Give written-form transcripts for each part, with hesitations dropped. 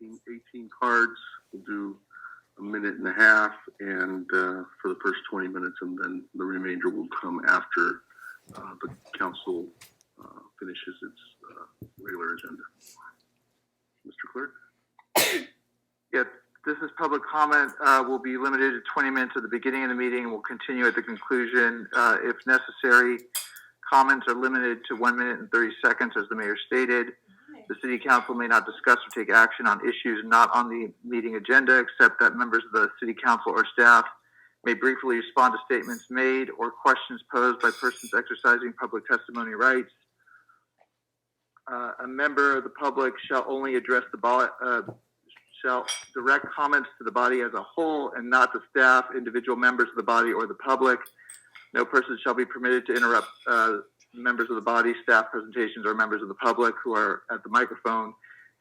18 cards. We'll do a minute and a half, and for the first 20 minutes, and then the remainder will come after the council finishes its regular agenda. Mr. Clerk? Yes, this is public comment. Will be limited to 20 minutes at the beginning of the meeting and will continue at the conclusion. If necessary, comments are limited to 1 minute and 30 seconds, as the mayor stated. The city council may not discuss or take action on issues not on the meeting agenda, except that members of the city council or staff may briefly respond to statements made or questions posed by persons exercising public testimony rights. A member of the public shall only address the shall direct comments to the body as a whole and not to staff, individual members of the body, or the public. No person shall be permitted to interrupt members of the body, staff presentations, or members of the public who are at the microphone.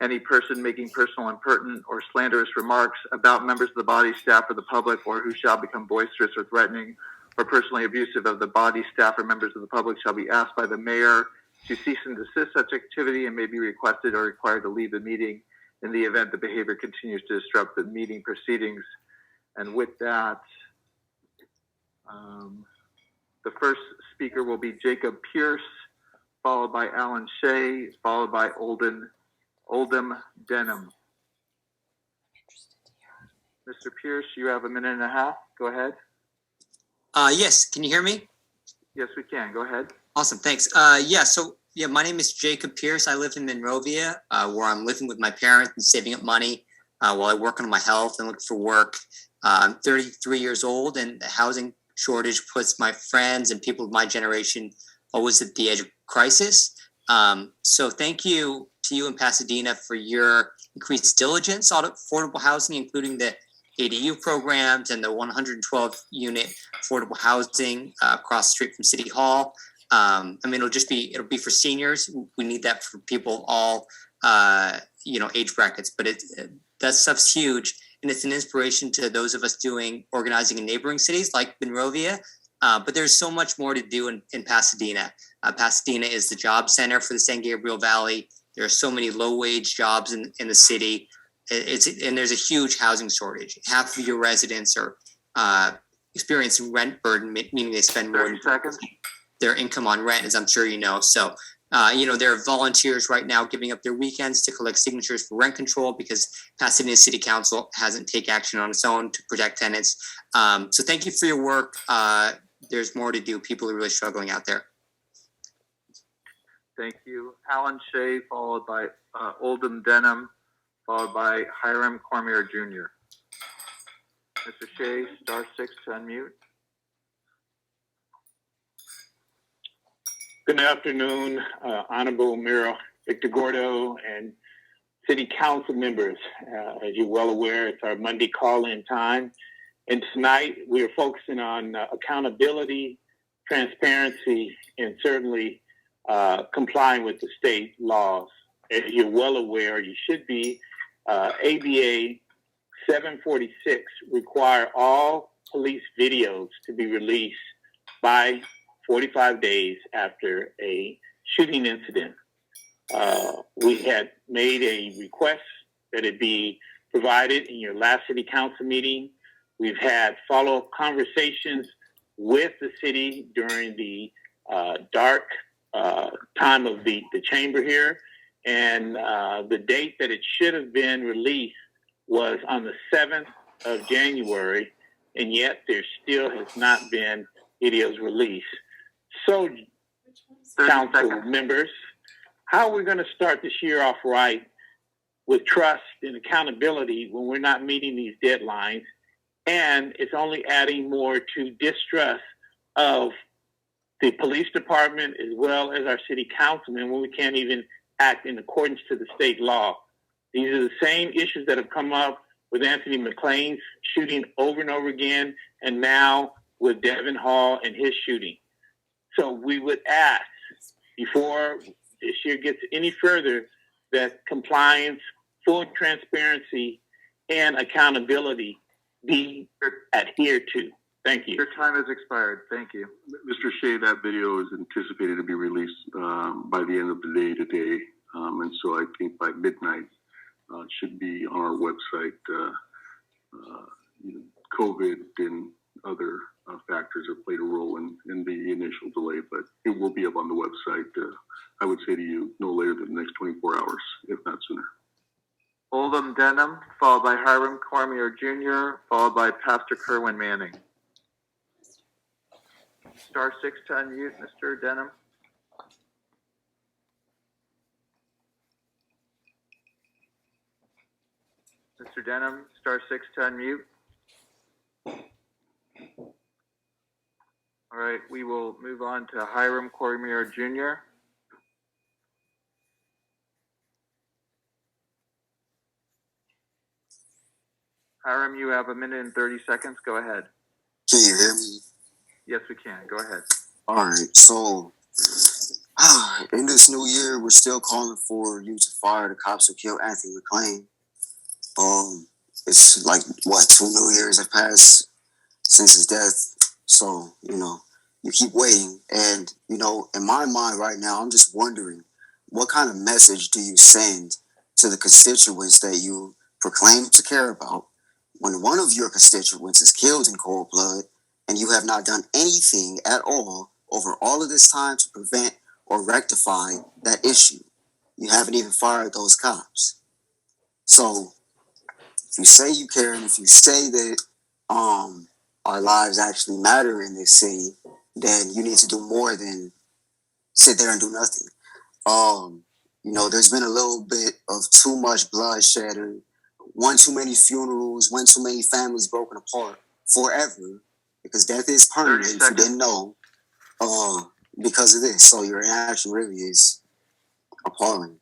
Any person making personal, impertinent, or slanderous remarks about members of the body, staff, or the public, or who shall become boisterous or threatening or personally abusive of the body, staff, or members of the public shall be asked by the mayor to cease and desist such activity and may be requested or required to leave the meeting in the event the behavior continues to disrupt the meeting proceedings. And with that, the first speaker will be Jacob Pierce, followed by Alan Shea, followed by Oldham Denham. Mr. Pierce, you have a minute and a half. Go ahead. Yes, can you hear me? Yes, we can. Go ahead. Awesome, thanks. My name is Jacob Pierce. I live in Monrovia, where I'm living with my parents and saving up money while I work on my health and look for work. I'm 33 years old, and the housing shortage puts my friends and people of my generation always at the edge of crisis. So thank you to you in Pasadena for your increased diligence on affordable housing, including the ADU programs and the 112 unit affordable housing across the street from City Hall. It'll be for seniors. We need that for people all, age brackets, but that stuff's huge. And it's an inspiration to those of us doing organizing in neighboring cities like Monrovia. But there's so much more to do in Pasadena. Pasadena is the job center for the San Gabriel Valley. There are so many low-wage jobs in the city. And there's a huge housing shortage. Half of your residents are experiencing rent burden, meaning they spend more than their income on rent, as I'm sure you know. So, there are volunteers right now giving up their weekends to collect signatures for rent control because Pasadena City Council hasn't taken action on its own to protect tenants. So thank you for your work. There's more to do. People are really struggling out there. Thank you. Alan Shea, followed by Oldham Denham, followed by Hiram Cormier Jr. Mr. Shea, star 6 to unmute. Good afternoon, Honorable Mayor Victor Gordo and City Council members. As you're well aware, it's our Monday call-in time. And tonight we are focusing on accountability, transparency, and certainly complying with the state laws. As you're well aware, you should be, ABA 746 require all police videos to be released by 45 days after a shooting incident. We had made a request that it be provided in your last city council meeting. We've had follow-up conversations with the city during the dark time of the chamber here. And the date that it should have been released was on the 7th of January, and yet there still has not been videos released. So, council members, how are we going to start this year off right with trust and accountability when we're not meeting these deadlines? And it's only adding more to distrust of the police department as well as our city councilmen when we can't even act in accordance to the state law. These are the same issues that have come up with Anthony McClain's shooting over and over again, and now with Devin Hall and his shooting. So we would ask, before this year gets any further, that compliance, full transparency, and accountability be adhered to. Thank you. Your time has expired. Thank you. Mr. Shea, that video is anticipated to be released by the end of the day today. And so I think by midnight, should be on our website. COVID and other factors have played a role in the initial delay, but it will be up on the website. I would say to you, no later than the next 24 hours, if not sooner. Oldham Denham, followed by Hiram Cormier Jr., followed by Pastor Kerwin Manning. Star 6 to unmute, Mr. Denham. Mr. Denham, star 6 to unmute. All right, we will move on to Hiram Cormier Jr. Hiram, you have 1 minute and 30 seconds. Go ahead. Can you hear me? Yes, we can. Go ahead. All right. So, in this new year, we're still calling for you to fire the cops who killed Anthony McClain. It's like, 2 New Years have passed since his death. So, you keep waiting. And, in my mind right now, I'm just wondering, what kind of message do you send to the constituents that you proclaim to care about when one of your constituents is killed in cold blood and you have not done anything at all over all of this time to prevent or rectify that issue? You haven't even fired those cops. So if you say you care and if you say that our lives actually matter in this city, then you need to do more than sit there and do nothing. There's been a little bit of too much bloodshed, or one too many funerals, one too many families broken apart forever, because death is permanent if you didn't know, because of this. So your inaction really is appalling,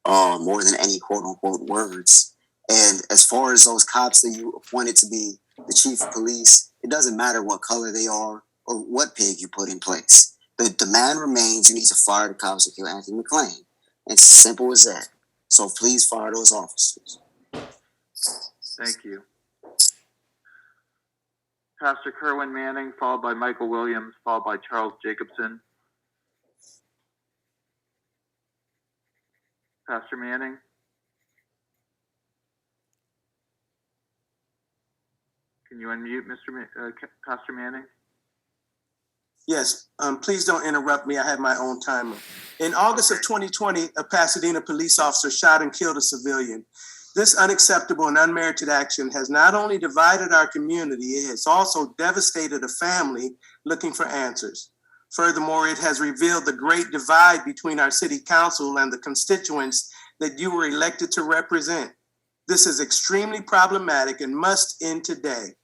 more than any quote unquote words. And as far as those cops that you appointed to be the chief of police, it doesn't matter what color they are or what pig you put in place. The demand remains: you need to fire the cops that killed Anthony McClain. It's as simple as that. So please fire those officers. Thank you. Pastor Kerwin Manning, followed by Michael Williams, followed by Charles Jacobson. Pastor Manning. Can you unmute Pastor Manning? Yes, please don't interrupt me. I have my own timer. In August of 2020, a Pasadena police officer shot and killed a civilian. This unacceptable and unmerited action has not only divided our community, it has also devastated a family looking for answers. Furthermore, it has revealed the great divide between our city council and the constituents that you were elected to represent. This is extremely problematic and must end today.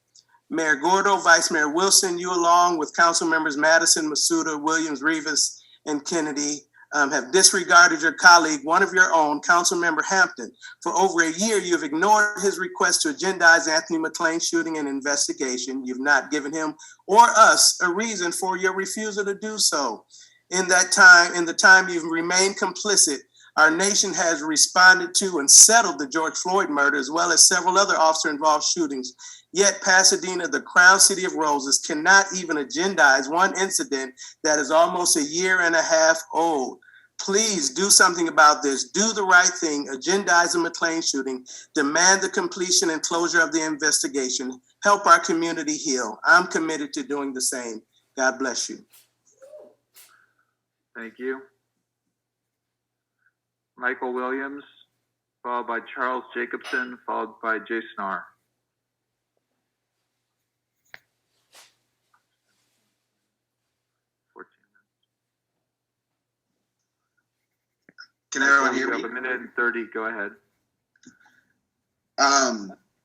Mayor Gordo, Vice Mayor Wilson, you along with council members Madison, Masuda, Williams, Rivas, and Kennedy have disregarded your colleague, one of your own, council member Hampton. For over a year, you've ignored his request to agendize Anthony McClain shooting and investigation. You've not given him or us a reason for your refusal to do so. In the time you've remained complicit, our nation has responded to and settled the George Floyd murder, as well as several other officer-involved shootings. Yet Pasadena, the crown city of roses, cannot even agendize one incident that is almost a year and a half old. Please do something about this. Do the right thing. Agendize the McClain shooting. Demand the completion and closure of the investigation. Help our community heal. I'm committed to doing the same. God bless you. Thank you. Michael Williams, followed by Charles Jacobson, followed by Jay Snar. Can everyone hear me? You have 1 minute and 30. Go ahead.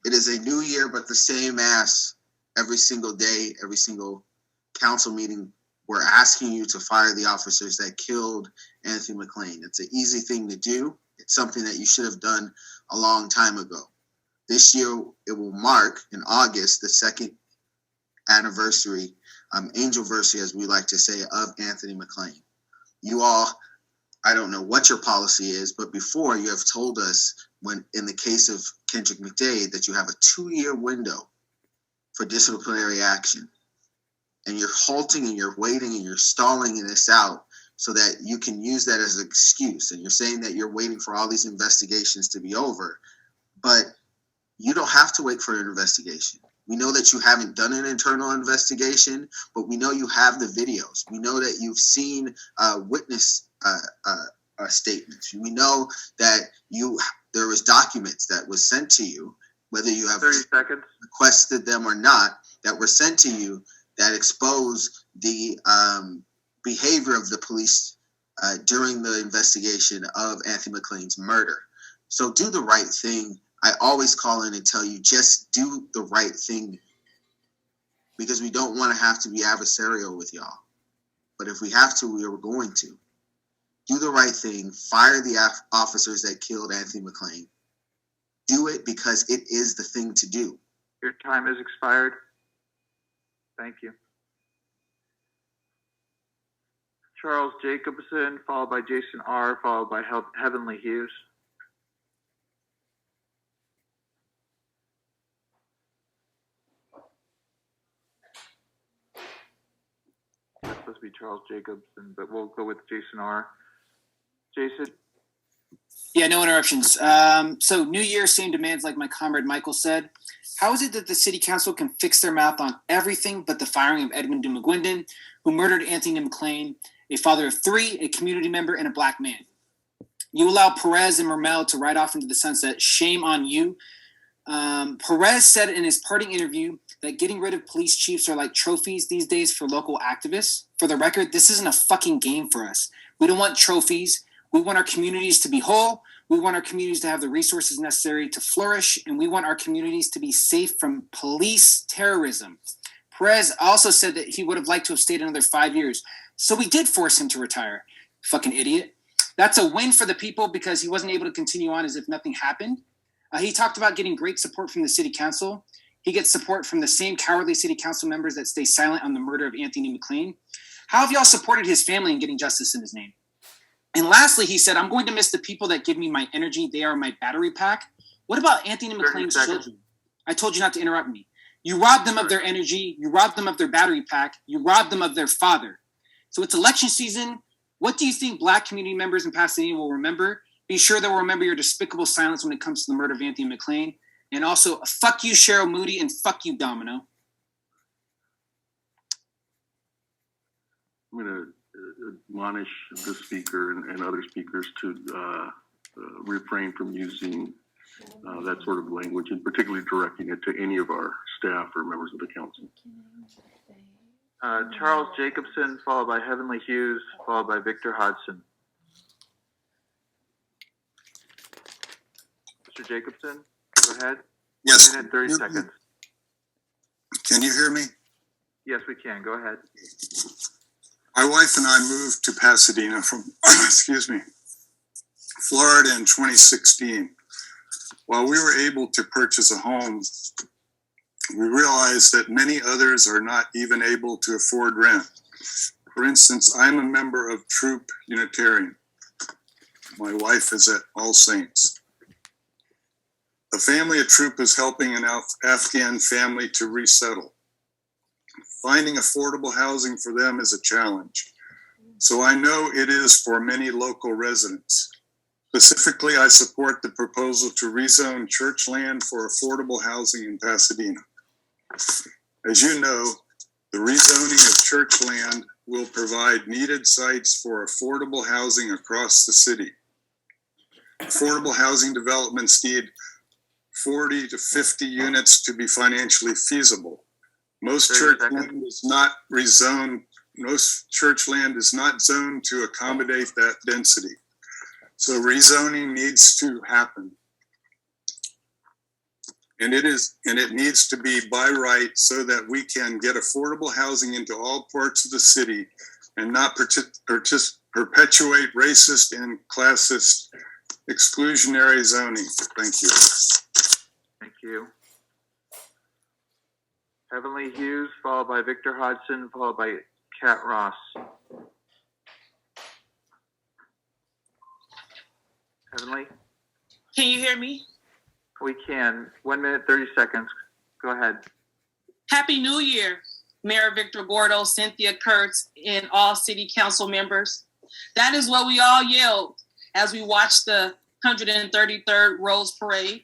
It is a new year, but the same as every single day, every single council meeting, we're asking you to fire the officers that killed Anthony McClain. It's an easy thing to do. It's something that you should have done a long time ago. This year, it will mark in August the second anniversary, angelversary, as we like to say, of Anthony McClain. You all, I don't know what your policy is, but before you have told us, when in the case of Kendrick McDade, that you have a 2-year window for disciplinary action. And you're halting and you're waiting and you're stalling this out so that you can use that as an excuse. And you're saying that you're waiting for all these investigations to be over. but you don't have to wait for an investigation. We know that you haven't done an internal investigation, but we know you have the videos. We know that you've seen witness statements. We know that there was documents that was sent to you, whether you have 30 seconds. requested them or not, that were sent to you that expose the behavior of the police during the investigation of Anthony McClain's murder. So do the right thing. I always call in and tell you, just do the right thing, because we don't want to have to be adversarial with y'all. But if we have to, we are going to. Do the right thing. Fire the officers that killed Anthony McClain. Do it because it is the thing to do. Your time has expired. Thank you. Charles Jacobson, followed by Jason R., followed by Heavenly Hughes. That's supposed to be Charles Jacobson, but we'll go with Jason R. Jason? Yeah, no interruptions. So New Year, same demands like my comrade Michael said. How is it that the city council can fix their mouth on everything but the firing of Edmund McGuindon, who murdered Anthony McClain, a father of 3, a community member, and a black man? You allow Perez and Mermel to ride off into the sunset. Shame on you. Perez said in his parting interview that getting rid of police chiefs are like trophies these days for local activists. For the record, this isn't a fucking game for us. We don't want trophies. We want our communities to be whole. We want our communities to have the resources necessary to flourish, and we want our communities to be safe from police terrorism. Perez also said that he would have liked to have stayed another 5 years. So we did force him to retire. Fucking idiot. That's a win for the people because he wasn't able to continue on as if nothing happened. He talked about getting great support from the city council. He gets support from the same cowardly city council members that stay silent on the murder of Anthony McClain. How have y'all supported his family in getting justice in his name? And lastly, he said, I'm going to miss the people that give me my energy. They are my battery pack. What about Anthony McClain's children? I told you not to interrupt me. You robbed them of their energy. You robbed them of their battery pack. You robbed them of their father. So it's election season. What do you think black community members in Pasadena will remember? Be sure they'll remember your despicable silence when it comes to the murder of Anthony McClain. And also, fuck you, Cheryl Moody, and fuck you, Domino. I'm going to admonish the speaker and other speakers to refrain from using that sort of language, and particularly directing it to any of our staff or members of the council. Charles Jacobson, followed by Heavenly Hughes, followed by Victor Hodgson. Mr. Jacobson, go ahead. Yes. 1 minute, 30 seconds. Can you hear me? Yes, we can. Go ahead. My wife and I moved to Pasadena from, Florida in 2016. While we were able to purchase a home, we realized that many others are not even able to afford rent. For instance, I'm a member of Troop Unitarian. My wife is at All Saints. A family at Troop is helping an Afghan family to resettle. Finding affordable housing for them is a challenge. So I know it is for many local residents. Specifically, I support the proposal to rezone church land for affordable housing in Pasadena. As you know, the rezoning of church land will provide needed sites for affordable housing across the city. Affordable housing developments need 40 to 50 units to be financially feasible. Most church land is not rezoned. Most church land is not zoned to accommodate that density. So rezoning needs to happen. And it needs to be by right so that we can get affordable housing into all parts of the city and not perpetuate racist and classist exclusionary zoning. Thank you. Thank you. Heavenly Hughes, followed by Victor Hodgson, followed by Kat Ross. Heavenly? Can you hear me? We can. 1 minute, 30 seconds. Go ahead. Happy New Year, Mayor Victor Gordo, Cynthia Kurtz, and all city council members. That is what we all yelled as we watched the 133rd Rose Parade.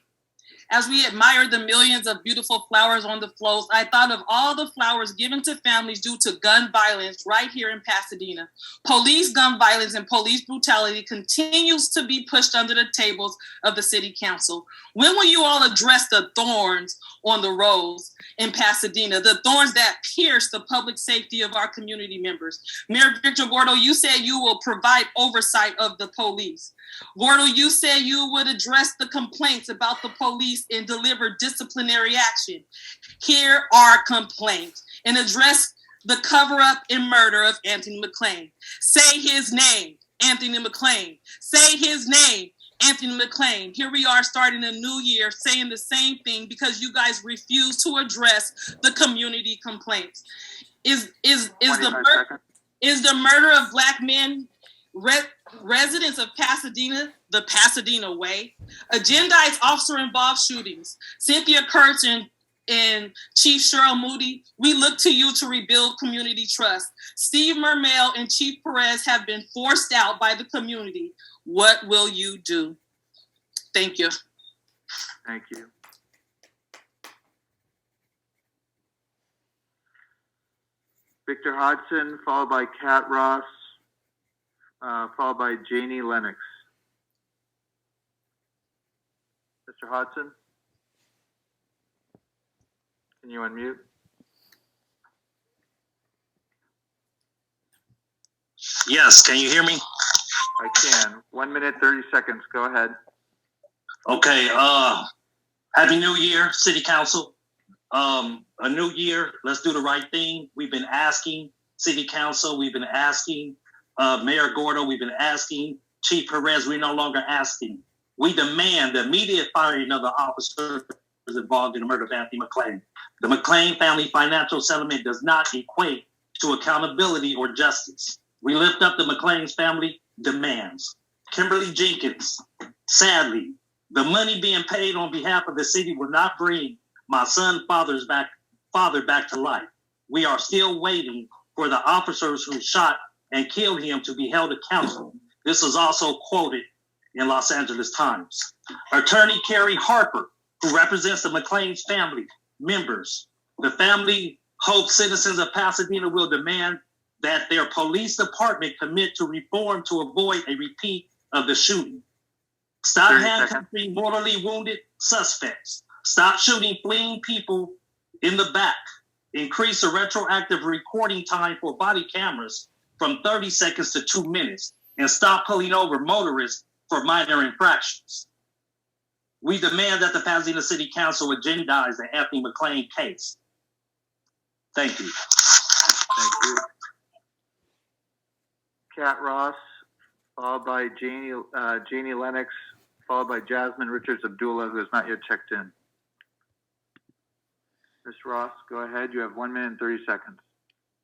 As we admire the millions of beautiful flowers on the floats, I thought of all the flowers given to families due to gun violence right here in Pasadena. Police gun violence and police brutality continues to be pushed under the tables of the city council. When will you all address the thorns on the rose in Pasadena, the thorns that pierce the public safety of our community members? Mayor Victor Gordo, you said you will provide oversight of the police. Gordo, you said you would address the complaints about the police and deliver disciplinary action. Here are complaints and address the cover-up and murder of Anthony McClain. Say his name, Anthony McClain. Say his name, Anthony McClain. Here we are starting a new year saying the same thing because you guys refuse to address the community complaints. Is the murder of Black men residents of Pasadena the Pasadena way? Agendize officer-involved shootings. Cynthia Kurtz and Chief Cheryl Moody, we look to you to rebuild community trust. Steve Mermel and Chief Perez have been forced out by the community. What will you do? Thank you. Thank you. Victor Hodgson, followed by Kat Ross, followed by Janie Lennox. Mr. Hodgson, can you unmute? Yes, can you hear me? I can. 1 minute, 30 seconds. Go ahead. Okay, Happy New Year, City Council. A new year, let's do the right thing. We've been asking City Council, we've been asking Mayor Gordo, we've been asking Chief Perez, we're no longer asking. We demand the immediate firing of the officers involved in the murder of Anthony McClain. The McClain family financial settlement does not equate to accountability or justice. We lift up the McClain's family demands. Kimberly Jenkins, sadly, the money being paid on behalf of the city will not bring my son's father back to life. We are still waiting for the officers who shot and killed him to be held accountable. This was also quoted in Los Angeles Times. Attorney Carrie Harper, who represents the McClain's family members, the family hopes citizens of Pasadena will demand that their police department commit to reform to avoid a repeat of the shooting. Stop handcuffing mortally wounded suspects. Stop shooting fleeing people in the back. Increase the retroactive recording time for body cameras from 30 seconds to 2 minutes. And stop pulling over motorists for minor infractions. We demand that the Pasadena City Council agendize the Anthony McClain case. Thank you. Thank you. Kat Ross, followed by Janie Lennox, followed by Jasmine Richards Abdullah, who has not yet checked in. Ms. Ross, go ahead. You have 1 minute and 30 seconds.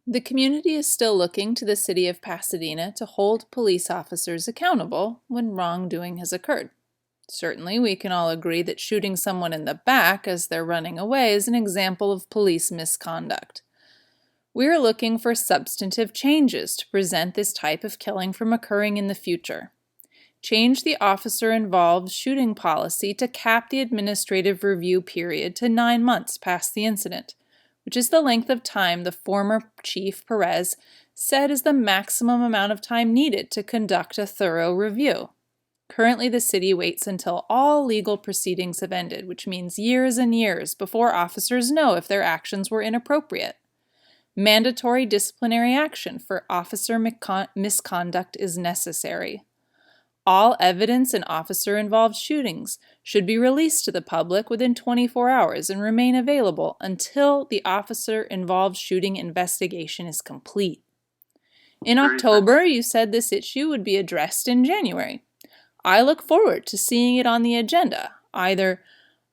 The community is still looking to the city of Pasadena to hold police officers accountable when wrongdoing has occurred. Certainly, we can all agree that shooting someone in the back as they're running away is an example of police misconduct. We are looking for substantive changes to prevent this type of killing from occurring in the future. Change the officer-involved shooting policy to cap the administrative review period to 9 months past the incident, which is the length of time the former Chief Perez said is the maximum amount of time needed to conduct a thorough review. Currently, the city waits until all legal proceedings have ended, which means years and years before officers know if their actions were inappropriate. Mandatory disciplinary action for officer misconduct is necessary. All evidence in officer-involved shootings should be released to the public within 24 hours and remain available until the officer-involved shooting investigation is complete. In October, you said this issue would be addressed in January. I look forward to seeing it on the agenda, either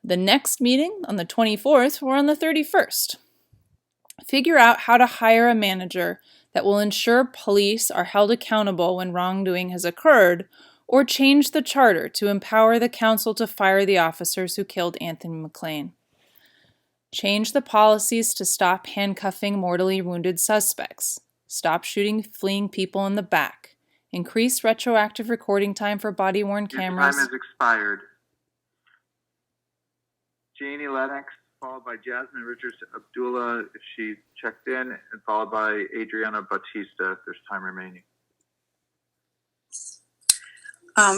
the next meeting on the 24th or on the 31st. Figure out how to hire a manager that will ensure police are held accountable when wrongdoing has occurred, or change the charter to empower the council to fire the officers who killed Anthony McClain. Change the policies to stop handcuffing mortally wounded suspects. Stop shooting fleeing people in the back. Increase retroactive recording time for body-worn cameras. Your time has expired. Janie Lennox, followed by Jasmine Richards Abdullah, if she checked in, and followed by Adriana Batista, if there's time remaining.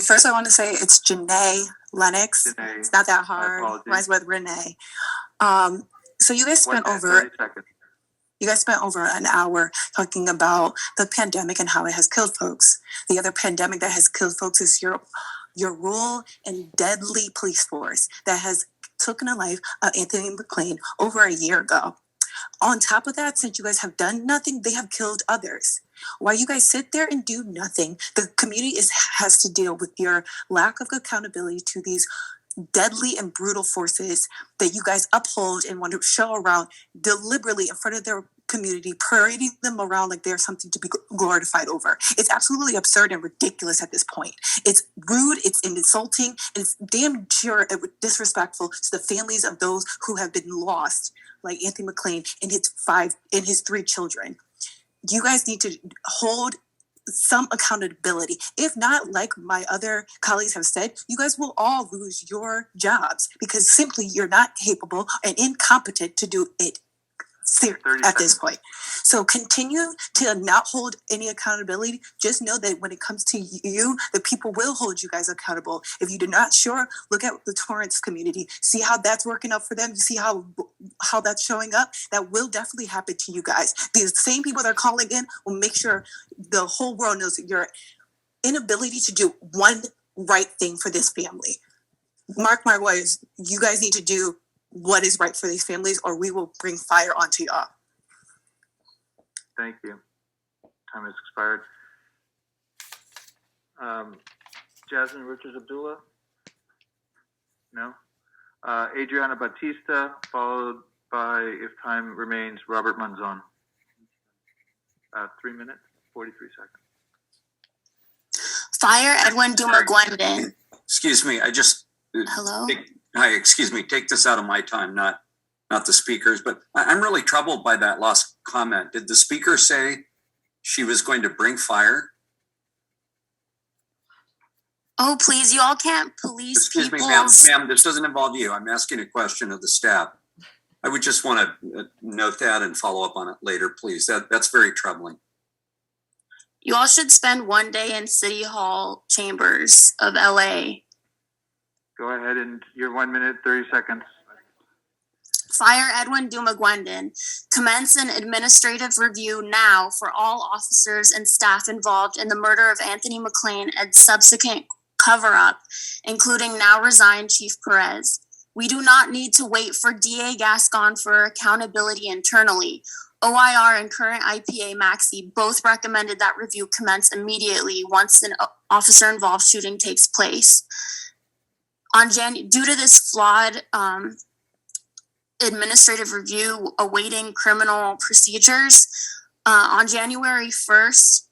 First, I want to say it's Janae Lennox. Janae, It's not that my hard. apologies. Rhymes with Renee. So you guys spent 30 seconds. over an hour talking about the pandemic and how it has killed folks. The other pandemic that has killed folks is your rule and deadly police force that has taken the life of Anthony McClain over a year ago. On top of that, since you guys have done nothing, they have killed others. While you guys sit there and do nothing, the community has to deal with your lack of accountability to these deadly and brutal forces that you guys uphold and want to show around deliberately in front of their community, parading them around like they're something to be glorified over. It's absolutely absurd and ridiculous at this point. It's rude, it's insulting, and it's damn sure disrespectful to the families of those who have been lost, like Anthony McClain and his 3 children. You guys need to hold some accountability. If not, like my other colleagues have said, you guys will all lose your jobs because simply you're not capable and incompetent to do it at this point. So continue to not hold any accountability. Just know that when it comes to you, the people will hold you guys accountable. If you're not sure, look at the Torrance community. See how that's working out for them. You see how that's showing up. That will definitely happen to you guys. These same people that are calling in will make sure the whole world knows that your inability to do one right thing for this family. Mark my words, you guys need to do what is right for these families, or we will bring fire onto y'all. Thank you. Time has expired. Jasmine Richards Abdullah? No? Adriana Batista, followed by, if time remains, Robert Manzon. 3 minutes, 43 seconds. Fire Edwin Duma-Gwendon. Excuse me, Hello? Hi, excuse me, take this out of my time, not the speaker's, but I'm really troubled by that last comment. Did the speaker say she was going to bring fire? Oh, please, you all can't police Excuse me, people's... ma'am, this doesn't involve you. I'm asking a question of the staff. I would just want to note that and follow up on it later, please. That's very troubling. You all should spend one day in City Hall chambers of LA. Go ahead, and your 1 minute, 30 seconds. Fire Edwin Duma-Gwendon. Commence an administrative review now for all officers and staff involved in the murder of Anthony McClain and subsequent cover-up, including now resigned Chief Perez. We do not need to wait for DA Gascon for accountability internally. OIR and current IPA Maxey both recommended that review commence immediately once an officer-involved shooting takes place. Due to this flawed administrative review awaiting criminal procedures, on January 1st,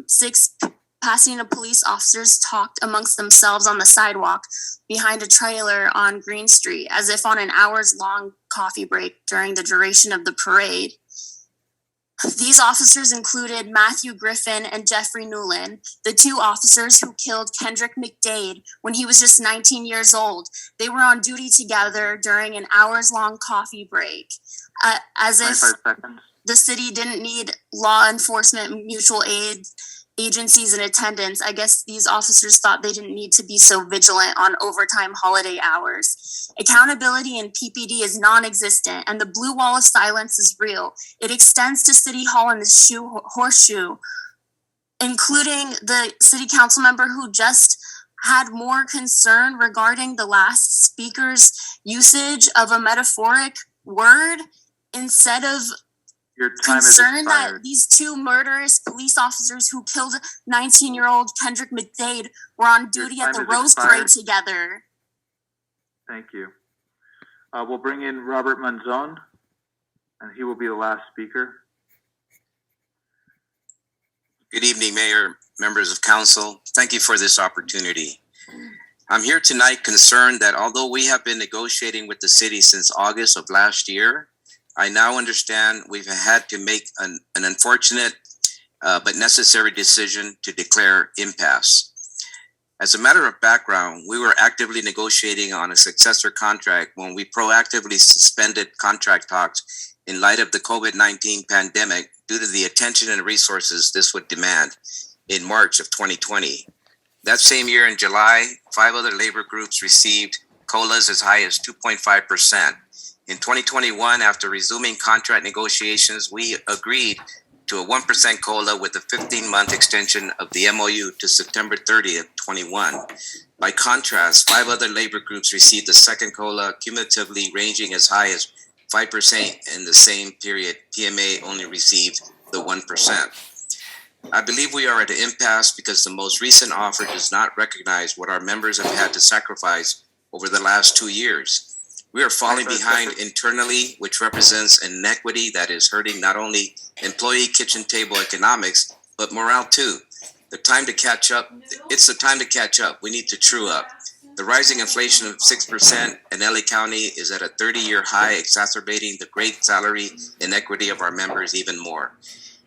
6 Pasadena police officers talked amongst themselves on the sidewalk behind a trailer on Green Street, as if on an hours-long coffee break during the duration of the parade. These officers included Matthew Griffin and Jeffrey Newland, the 2 officers who killed Kendrick McDade when he was just 19 years old. They were on duty together during an hours-long coffee break, as if the city didn't need law enforcement mutual aid agencies in attendance. I guess these officers thought they didn't need to be so vigilant on overtime holiday hours. Accountability in PPD is non-existent, and the blue wall of silence is real. It extends to City Hall and the horseshoe, including the city council member who just had more concern regarding the last speaker's usage of a metaphoric word instead of concerned that these 2 murderous police officers who killed 19-year-old Kendrick McDade were on duty at the Rose Parade together. Thank you. We'll bring in Robert Manzon, and he will be the last speaker. Good evening, Mayor, members of council. Thank you for this opportunity. I'm here tonight concerned that although we have been negotiating with the city since August of last year, I now understand we've had to make an unfortunate but necessary decision to declare impasse. As a matter of background, we were actively negotiating on a successor contract when we proactively suspended contract talks in light of the COVID-19 pandemic due to the attention and resources this would demand in March of 2020. That same year in July, 5 other labor groups received COLAs as high as 2.5%. In 2021, after resuming contract negotiations, we agreed to a 1% COLA with a 15-month extension of the MOU to September 30th, 21. By contrast, 5 other labor groups received the second COLA, cumulatively ranging as high as 5% in the same period. PMA only received the 1%. I believe we are at an impasse because the most recent offer does not recognize what our members have had to sacrifice over the last 2 years. We are falling behind internally, which represents an inequity that is hurting not only employee kitchen table economics, but morale too. The time to catch up, it's the time to catch up. We need to true up. The rising inflation of 6% in LA County is at a 30-year high, exacerbating the great salary inequity of our members even more.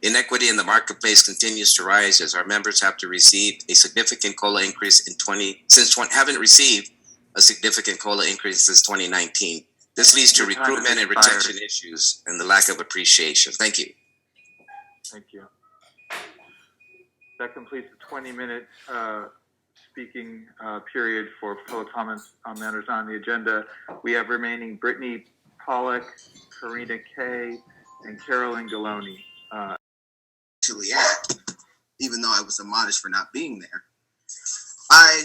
Inequity in the marketplace continues to rise as our members have to receive a significant COLA increase haven't received a significant COLA increase since 2019. This leads to recruitment and retention issues and the lack of appreciation. Thank you. Thank you. That completes the 20-minute speaking period for public comments on matters on the agenda. We have remaining Brittany Pollock, Karina Kay, and Carolyn Galoni. Actually at, even though I was admonished for not being there. I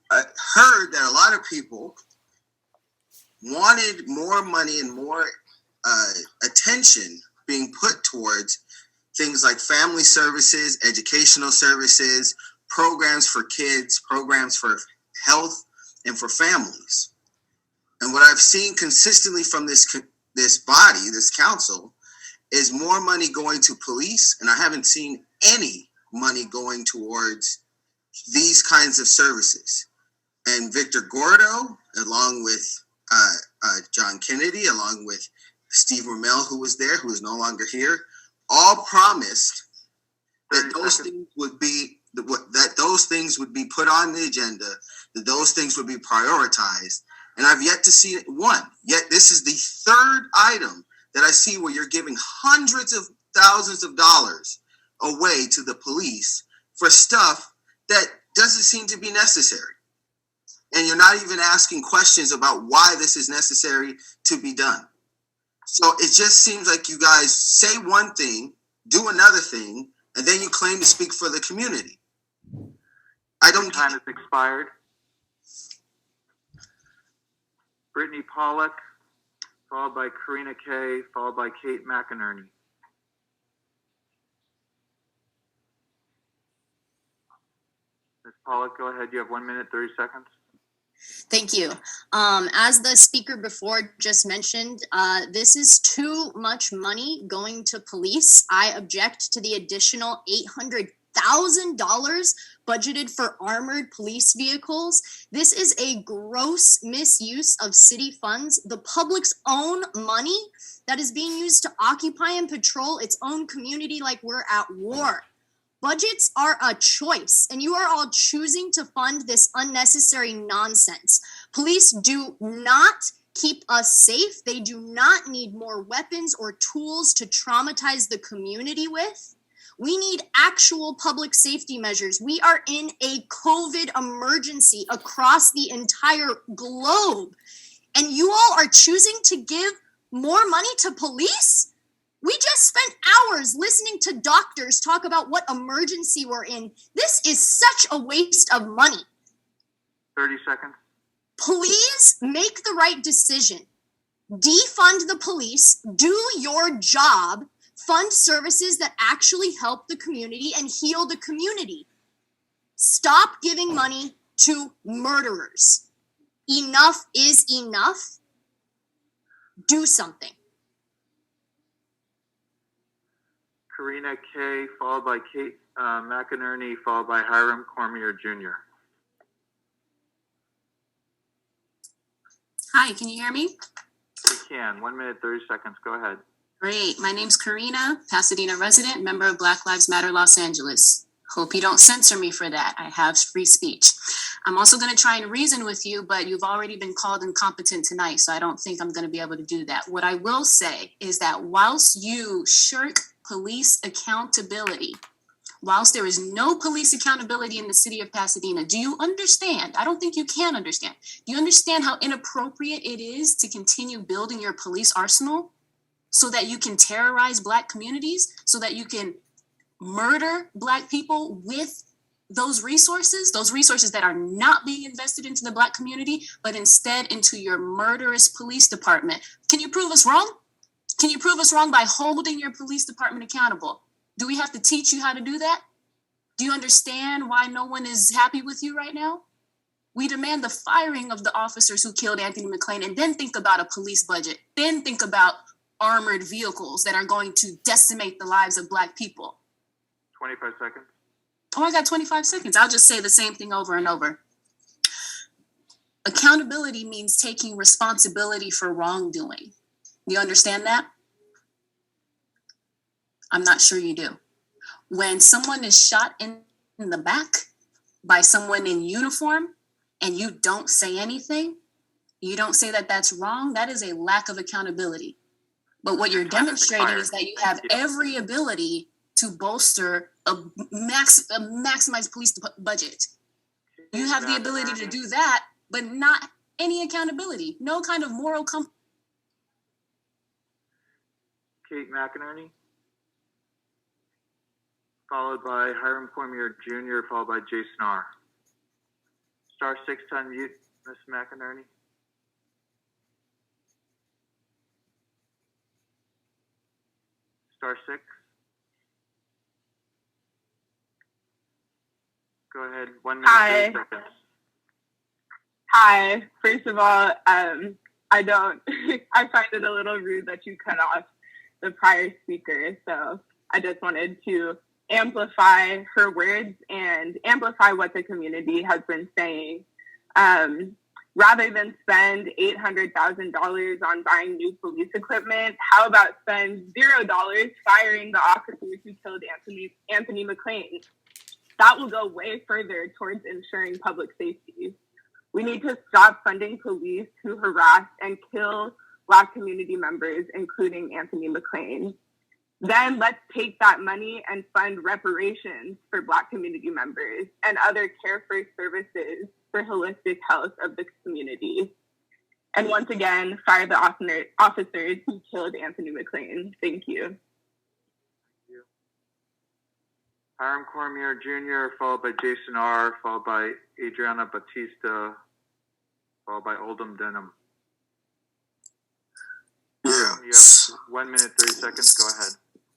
heard that a lot of people wanted more money and more attention being put towards things like family services, educational services, programs for kids, programs for health, and for families. And what I've seen consistently from this body, this council, is more money going to police, and I haven't seen any money going towards these kinds of services. And Victor Gordo, along with John Kennedy, along with Steve Rommel, who was there, who is no longer here, all promised that those things would be put on the agenda, that those things would be prioritized. And I've yet to see one. Yet this is the third item that I see where you're giving hundreds of thousands of dollars away to the police for stuff that doesn't seem to be necessary. And you're not even asking questions about why this is necessary to be done. So it just seems like you guys say one thing, do another thing, and then you claim to speak for the community. Time has expired. Brittany Pollock, followed by Karina Kay, followed by Kate McInerney. Ms. Pollock, go ahead. You have 1 minute, 30 seconds. Thank you. As the speaker before just mentioned, this is too much money going to police. I object to the additional $800,000 budgeted for armored police vehicles. This is a gross misuse of city funds, the public's own money that is being used to occupy and patrol its own community like we're at war. Budgets are a choice, and you are all choosing to fund this unnecessary nonsense. Police do not keep us safe. They do not need more weapons or tools to traumatize the community with. We need actual public safety measures. We are in a COVID emergency across the entire globe, and you all are choosing to give more money to police? We just spent hours listening to doctors talk about what emergency we're in. This is such a waste of money. 30 seconds. Please make the right decision. Defund the police, do your job, fund services that actually help the community and heal the community. Stop giving money to murderers. Enough is enough. Do something. Karina Kay, followed by Kate McInerney, followed by Hiram Cormier Jr. Hi, can you hear me? We can. 1 minute, 30 seconds. Go ahead. Great. My name's Karina, Pasadena resident, member of Black Lives Matter Los Angeles. Hope you don't censor me for that. I have free speech. I'm also going to try and reason with you, but you've already been called incompetent tonight, so I don't think I'm going to be able to do that. What I will say is that whilst you shirk police accountability, whilst there is no police accountability in the city of Pasadena, do you understand? I don't think you can understand. Do you understand how inappropriate it is to continue building your police arsenal so that you can terrorize Black communities, so that you can murder Black people with those resources that are not being invested into the Black community, but instead into your murderous police department? Can you prove us wrong? Can you prove us wrong by holding your police department accountable? Do we have to teach you how to do that? Do you understand why no one is happy with you right now? We demand the firing of the officers who killed Anthony McClain, and then think about a police budget. Then think about armored vehicles that are going to decimate the lives of Black people. 25 seconds. Oh, I got 25 seconds. I'll just say the same thing over and over. Accountability means taking responsibility for wrongdoing. You understand that? I'm not sure you do. When someone is shot in the back by someone in uniform and you don't say anything, you don't say that that's wrong, that is a lack of accountability. But what you're demonstrating is that you have every ability to bolster a maximized police budget. You have the ability to do that, but not any accountability, no kind of moral compass. Kate McInerney, followed by Hiram Cormier Jr., followed by Jason R. Star 6 to unmute, Ms. McInerney. Star 6. Go ahead, 1 minute, Hi. 30 seconds. Hi. First of all, I find it a little rude that you cut off the prior speaker. So I just wanted to amplify her words and amplify what the community has been saying. Rather than spend $800,000 on buying new police equipment, how about spend $0 firing the officers who killed Anthony McClain? That will go way further towards ensuring public safety. We need to stop funding police who harass and kill Black community members, including Anthony McClain. Then let's take that money and fund reparations for Black community members and other care first services for holistic health of the community. And once again, fire the officers who killed Anthony McClain. Thank you. Hiram Cormier Jr., followed by Jason R., followed by Adriana Batista, followed by Oldham Denham. Yeah. You have 1 minute, 30 seconds. Go ahead.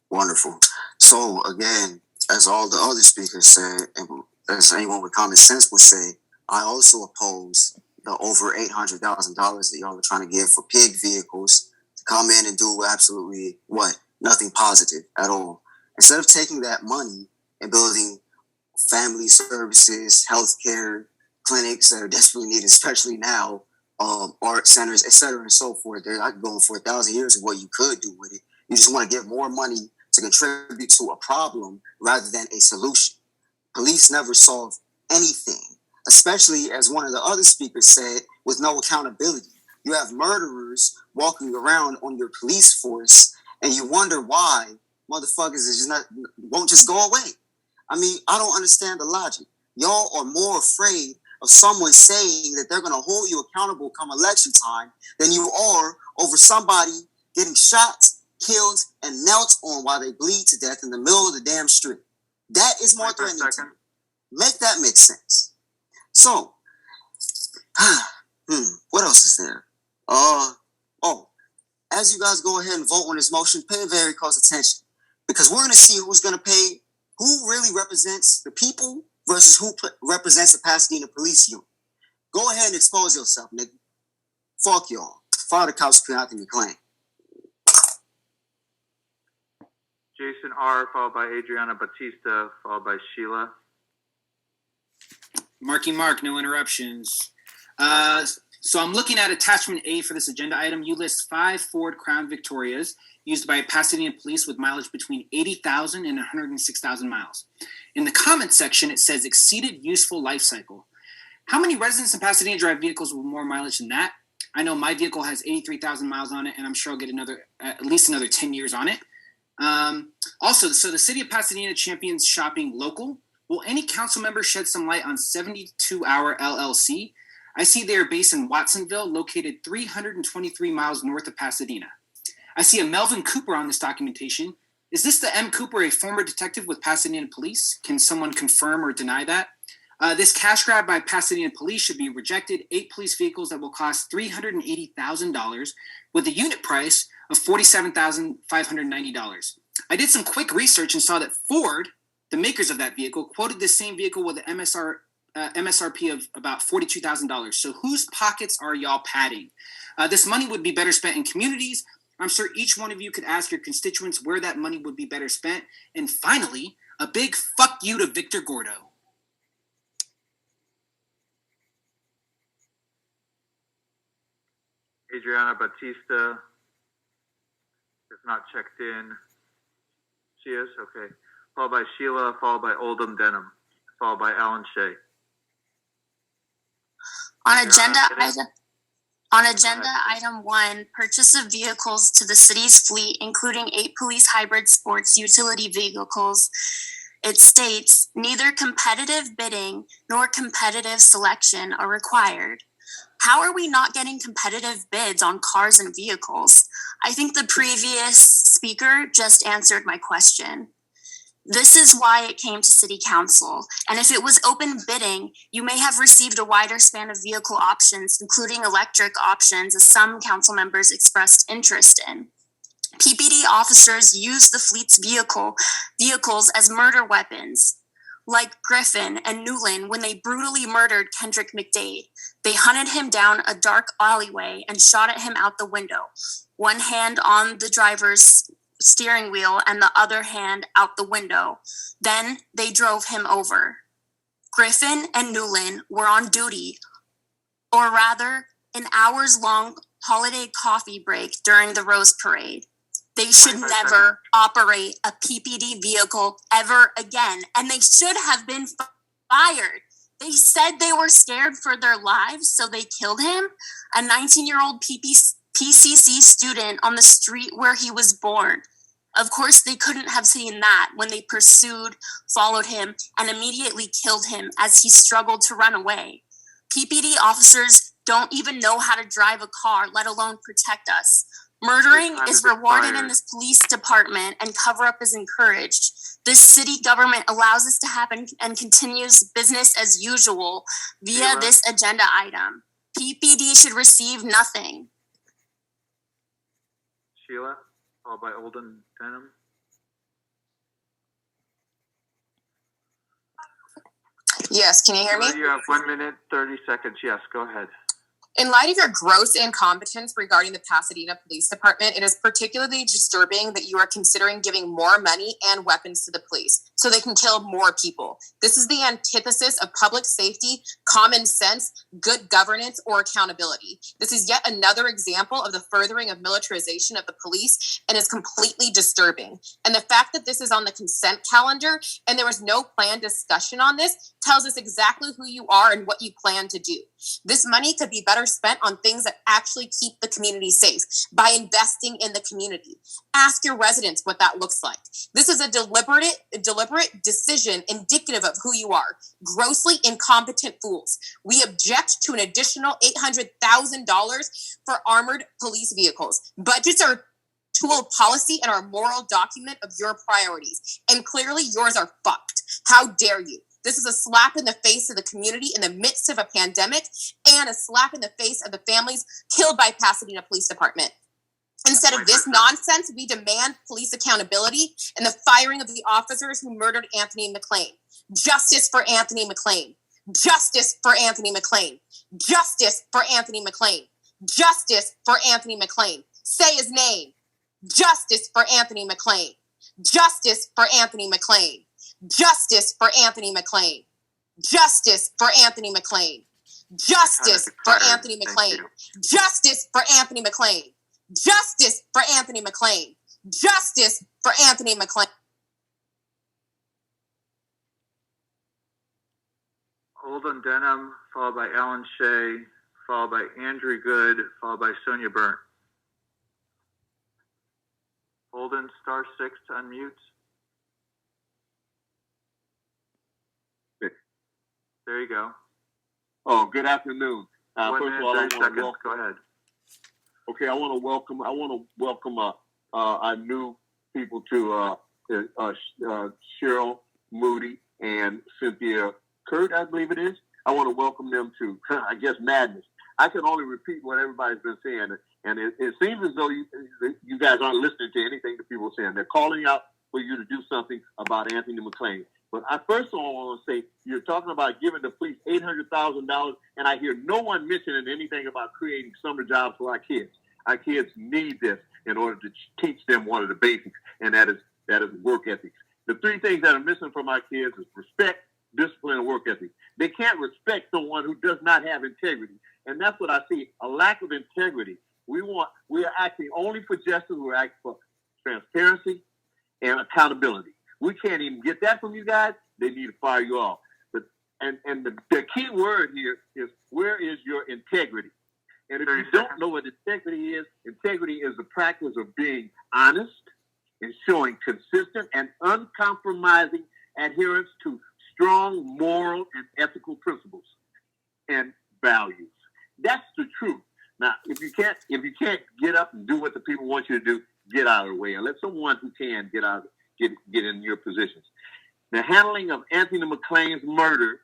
Wonderful. So again, as all the other speakers said, and as anyone with common sense would say, I also oppose the over $800,000 that y'all are trying to give for pig vehicles to come in and do absolutely what? Nothing positive at all. Instead of taking that money and building family services, healthcare, clinics that are desperately needed, especially now, art centers, etc., and so forth. I could go on for 1,000 years of what you could do with it. You just want to give more money to contribute to a problem rather than a solution. Police never solve anything, especially as one of the other speakers said, with no accountability. You have murderers walking around on your police force, and you wonder why motherfuckers won't just go away. I mean, I don't understand the logic. Y'all are more afraid of someone saying that they're going to hold you accountable come election time than you are over somebody getting shot, killed, and knelt on while they bleed to death in the middle of the damn street. That is more threatening to me. Make that make sense. So, what else is there? As you guys go ahead and vote on this motion, pay very close attention, because we're going to see who's going to pay, who really represents the people versus who represents the Pasadena Police Union. Go ahead and expose yourself, nigga. Fuck y'all. Fire the cops for Anthony McClain. Jason R., followed by Adriana Batista, followed by Sheila. Marky Mark, no interruptions. So I'm looking at attachment A for this agenda item. You list 5 Ford Crown Victorias used by Pasadena police with mileage between 80,000 and 106,000 miles. In the comment section, it says exceeded useful life cycle. How many residents in Pasadena drive vehicles with more mileage than that? I know my vehicle has 83,000 miles on it, and I'm sure I'll get at least another 10 years on it. Also, so the city of Pasadena champions shopping local. Will any council member shed some light on 72 Hour LLC? I see they are based in Watsonville, located 323 miles north of Pasadena. I see a Melvin Cooper on this documentation. Is this the M. Cooper, a former detective with Pasadena Police? Can someone confirm or deny that? This cash grab by Pasadena Police should be rejected. 8 police vehicles that will cost $380,000 with a unit price of $47,590. I did some quick research and saw that Ford, the makers of that vehicle, quoted this same vehicle with an MSRP of about $42,000. So whose pockets are y'all padding? This money would be better spent in communities. I'm sure each one of you could ask your constituents where that money would be better spent. And finally, a big fuck you to Victor Gordo. Adriana Batista is not checked in. She is? Okay. Followed by Sheila, followed by Oldham Denham, followed by Alan Shea. On agenda item 1, purchase of vehicles to the city's fleet, including 8 police hybrid sports utility vehicles. It states, neither competitive bidding nor competitive selection are required. How are we not getting competitive bids on cars and vehicles? I think the previous speaker just answered my question. This is why it came to City Council, and if it was open bidding, you may have received a wider span of vehicle options, including electric options, as some council members expressed interest in. PPD officers use the fleet's vehicles as murder weapons. Like Griffin and Newland when they brutally murdered Kendrick McDade. They hunted him down a dark alleyway and shot at him out the window, one hand on the driver's steering wheel and the other hand out the window. Then they drove him over. Griffin and Newland were on duty, or rather, an hours-long holiday coffee break during the Rose Parade. They should never operate a PPD vehicle ever again, and they should have been fired. They said they were scared for their lives, so they killed him, a 19-year-old PCC student on the street where he was born. Of course, they couldn't have seen that when they pursued, followed him, and immediately killed him as he struggled to run away. PPD officers don't even know how to drive a car, let alone protect us. Murdering is rewarded in this police department and cover-up is encouraged. This city government allows this to happen and continues business as usual via this agenda item. PPD should receive nothing. Sheila, followed by Oldham Denham. Yes, can you hear me? You have 1 minute, 30 seconds. Yes, go ahead. In light of your gross incompetence regarding the Pasadena Police Department, it is particularly disturbing that you are considering giving more money and weapons to the police so they can kill more people. This is the antithesis of public safety, common sense, good governance, or accountability. This is yet another example of the furthering of militarization of the police and is completely disturbing. And the fact that this is on the consent calendar and there was no planned discussion on this tells us exactly who you are and what you plan to do. This money could be better spent on things that actually keep the community safe by investing in the community. Ask your residents what that looks like. This is a deliberate decision indicative of who you are. Grossly incompetent fools. We object to an additional $800,000 for armored police vehicles. Budgets are tool of policy and our moral document of your priorities. And clearly yours are fucked. How dare you? This is a slap in the face of the community in the midst of a pandemic and a slap in the face of the families killed by Pasadena Police Department. Instead of this nonsense, we demand police accountability and the firing of the officers who murdered Anthony McClain. Justice for Anthony McClain. Justice for Anthony McClain. Justice for Anthony McClain. Justice for Anthony McClain. Say his name. Justice for Anthony McClain. Justice for Anthony McClain. Justice for Anthony McClain. Justice for Anthony McClain. Justice for Anthony McClain. Justice for Anthony McClain. Justice for Anthony McClain. Justice for Anthony McClain. Oldham Denham, followed by Alan Shea, followed by Andrew Good, followed by Sonia Burnt. Holden, *6 to unmute. There you go. Oh, good afternoon. 1 First minute, of all, I 30 want to seconds. Go ahead. Okay, I want to welcome our new people to Cheryl Moody and Cynthia Kurt, I believe it is. I want to welcome them to, I guess, madness. I can only repeat what everybody's been saying, and it seems as though you guys aren't listening to anything that people are saying. They're calling out for you to do something about Anthony McClain. But I first of all want to say, you're talking about giving the police $800,000, and I hear no one mentioning anything about creating summer jobs for our kids. Our kids need this in order to teach them one of the basics, and that is work ethics. The three things that are missing from our kids is respect, discipline, and work ethic. They can't respect someone who does not have integrity, and that's what I see, a lack of integrity. We are acting only for justice. We're acting for transparency and accountability. We can't even get that from you guys. They need to fire you off. But the key word here is, where is your integrity? And if you don't know what integrity is the practice of being honest and showing consistent and uncompromising adherence to strong moral and ethical principles and values. That's the truth. Now, if you can't get up and do what the people want you to do, get out of the way and let someone who can get in your positions. The handling of Anthony McClain's murder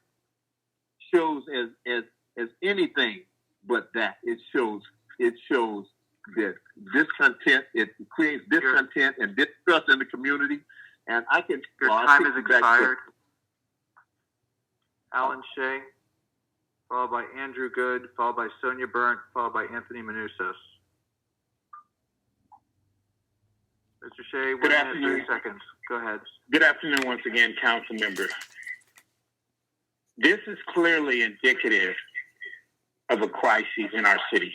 shows as anything but that. It shows that discontent. It creates discontent and distrust in the community. And I can. Your time is expired. Alan Shea, followed by Andrew Good, followed by Sonia Burnt, followed by Anthony Manousos. Mr. Shea, 1 minute, 30 seconds. Go ahead. Good afternoon once again, council member. This is clearly indicative of a crisis in our city.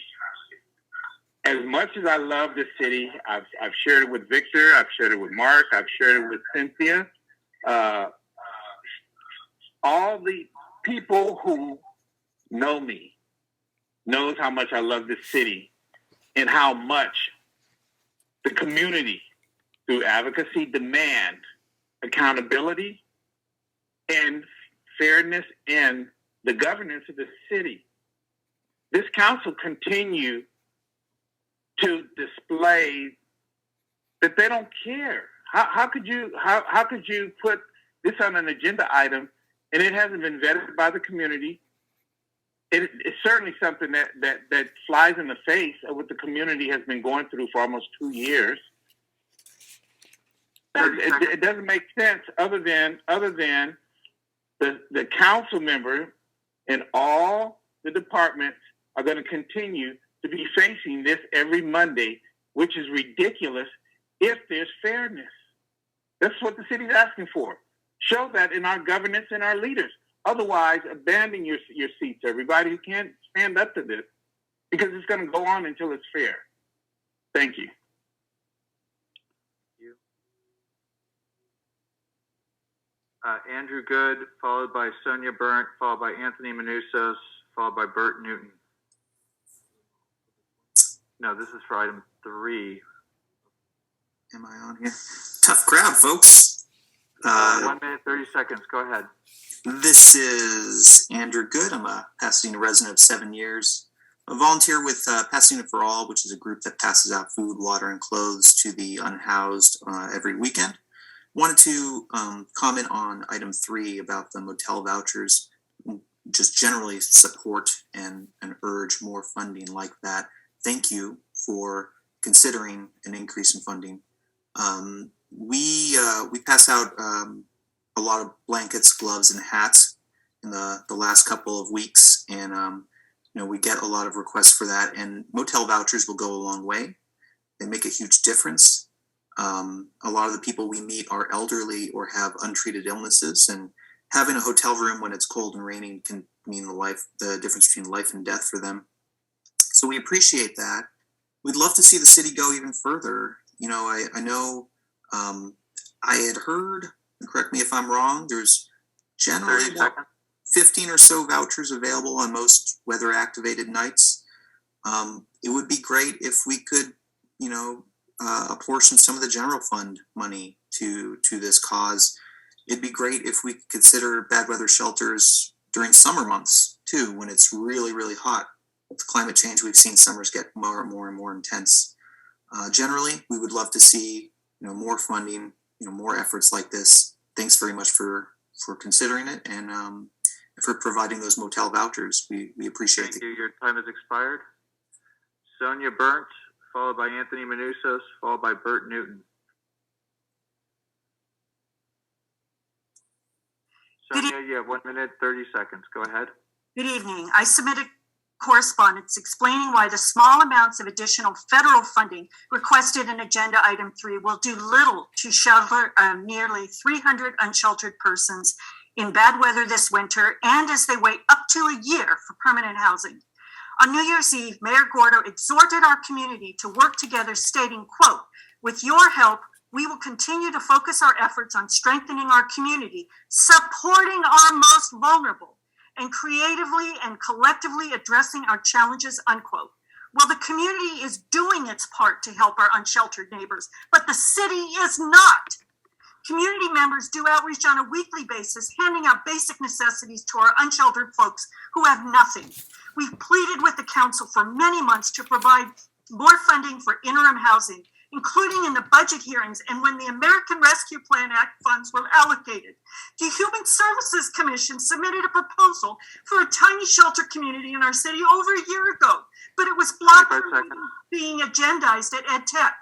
As much as I love the city, I've shared it with Victor, I've shared it with Mark, I've shared it with Cynthia. All the people who know me knows how much I love this city and how much the community, through advocacy, demand accountability and fairness in the governance of the city. This council continue to display that they don't care. How could you put this on an agenda item and it hasn't been vetted by the community? It's certainly something that flies in the face of what the community has been going through for almost 2 years. It doesn't make sense other than the council member and all the departments are going to continue to be facing this every Monday, which is ridiculous if there's fairness. That's what the city's asking for. Show that in our governance and our leaders. Otherwise, abandon your seats, everybody who can't stand up to this, because it's going to go on until it's fair. Thank you. Andrew Good, followed by Sonia Burnt, followed by Anthony Manousos, followed by Bert Newton. No, this is for item 3. Am I on here? Tough crowd, folks. 1 minute, 30 seconds. Go ahead. This is Andrew Good. I'm a Pasadena resident of 7 years. I volunteer with Pasadena for All, which is a group that passes out food, water, and clothes to the unhoused every weekend. Wanted to comment on item 3 about the motel vouchers. Just generally support and urge more funding like that. Thank you for considering an increase in funding. We pass out a lot of blankets, gloves, and hats in the last couple of weeks, and we get a lot of requests for that. And motel vouchers will go a long way. They make a huge difference. A lot of the people we meet are elderly or have untreated illnesses, and having a hotel room when it's cold and raining can mean the difference between life and death for them. So we appreciate that. We'd love to see the city go even further. I know I had heard, and correct me if I'm wrong, there's generally about 15 or so vouchers available on most weather activated nights. It would be great if we could, apportion some of the general fund money to this cause. It'd be great if we could consider bad weather shelters during summer months too, when it's really, really hot. With climate change, we've seen summers get more and more and more intense. Generally, we would love to see, more funding, more efforts like this. Thanks very much for considering it and for providing those motel vouchers. We appreciate it. Thank you. Your time has expired. Sonia Burnt, followed by Anthony Manousos, followed by Bert Newton. Sonia, you have 1 minute, 30 seconds. Go ahead. Good evening. I submitted correspondence explaining why the small amounts of additional federal funding requested in Agenda Item 3 will do little to shelter nearly 300 unsheltered persons in bad weather this winter and as they wait up to a year for permanent housing. On New Year's Eve, Mayor Gordo exhorted our community to work together, stating, quote, "With your help, we will continue to focus our efforts on strengthening our community, supporting our most vulnerable, and creatively and collectively addressing our challenges," unquote. Well, the community is doing its part to help our unsheltered neighbors, but the city is not. Community members do outreach on a weekly basis, handing out basic necessities to our unsheltered folks who have nothing. We've pleaded with the council for many months to provide more funding for interim housing, including in the budget hearings and when the American Rescue Plan Act funds were allocated. The Human Services Commission submitted a proposal for a tiny shelter community in our city over a year ago, but it was blocked from being agendized at EdTech.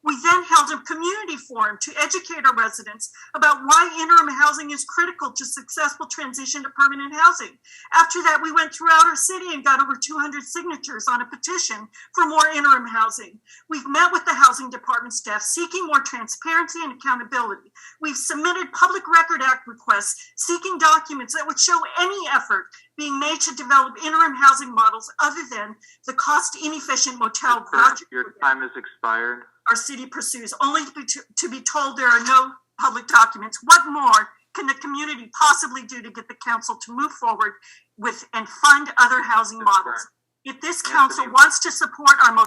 We then held a community forum to educate our residents about why interim housing is critical to successful transition to permanent housing. After that, we went throughout our city and got over 200 signatures on a petition for more interim housing. We've met with the housing department staff seeking more transparency and accountability. We've submitted Public Record Act requests seeking documents that would show any effort being made to develop interim housing models other than the cost-inefficient motel voucher. Your time has expired. Our city pursues, only to be told there are no public documents. What more can the community possibly do to get the council to move forward with and fund other housing models? If this council wants to support our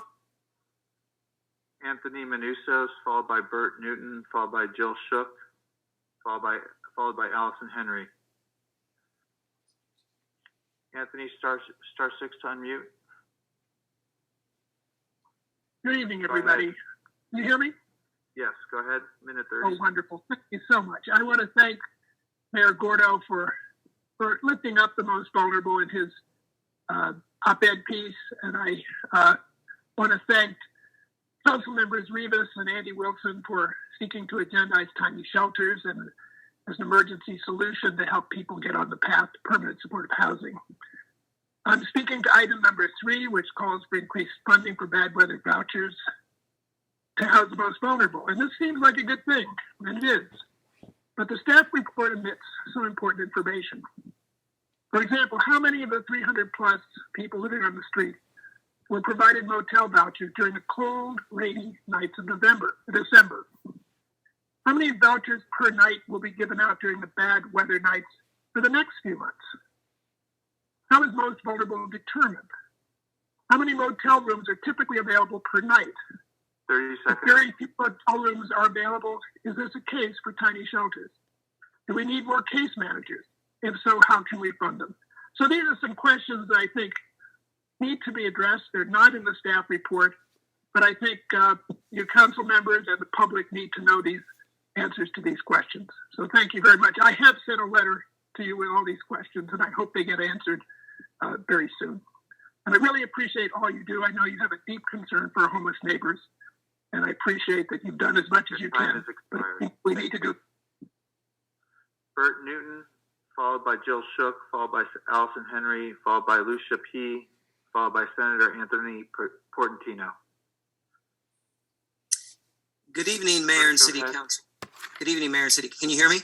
Anthony Manousos, followed by Bert Newton, followed by Jill Shook, followed by Allison Henry. Anthony, star 6 to unmute. Good evening, everybody. Can you hear me? Yes, go ahead. Minute 30. Oh, wonderful. Thank you so much. I want to thank Mayor Gordo for lifting up the most vulnerable in his op-ed piece. And I want to thank Council members Rivas and Andy Wilson for seeking to agendize tiny shelters and as an emergency solution to help people get on the path to permanent supportive housing. I'm speaking to item number 3, which calls for increased funding for bad weather vouchers to house the most vulnerable. And this seems like a good thing, and it is. But the staff report omits some important information. For example, how many of the 300 plus people living on the street were provided motel vouchers during the cold, rainy nights of December? How many vouchers per night will be given out during the bad weather nights for the next few months? How is most vulnerable determined? How many motel rooms are typically available per night? 30 seconds. If very few motel rooms are available, is this a case for tiny shelters? Do we need more case managers? If so, how can we fund them? So these are some questions that I think need to be addressed. They're not in the staff report, but I think your council members and the public need to know these answers to these questions. So thank you very much. I have sent a letter to you with all these questions, and I hope they get answered very soon. And I really appreciate all you do. I know you have a deep concern for our homeless neighbors, and I appreciate that you've done as much as you can. But I think we need to do. Bert Newton, followed by Jill Shook, followed by Allison Henry, followed by Lucia P., followed by Senator Anthony Portantino. Good evening, Mayor and City Council. Good evening, Mayor and City. Can you hear me?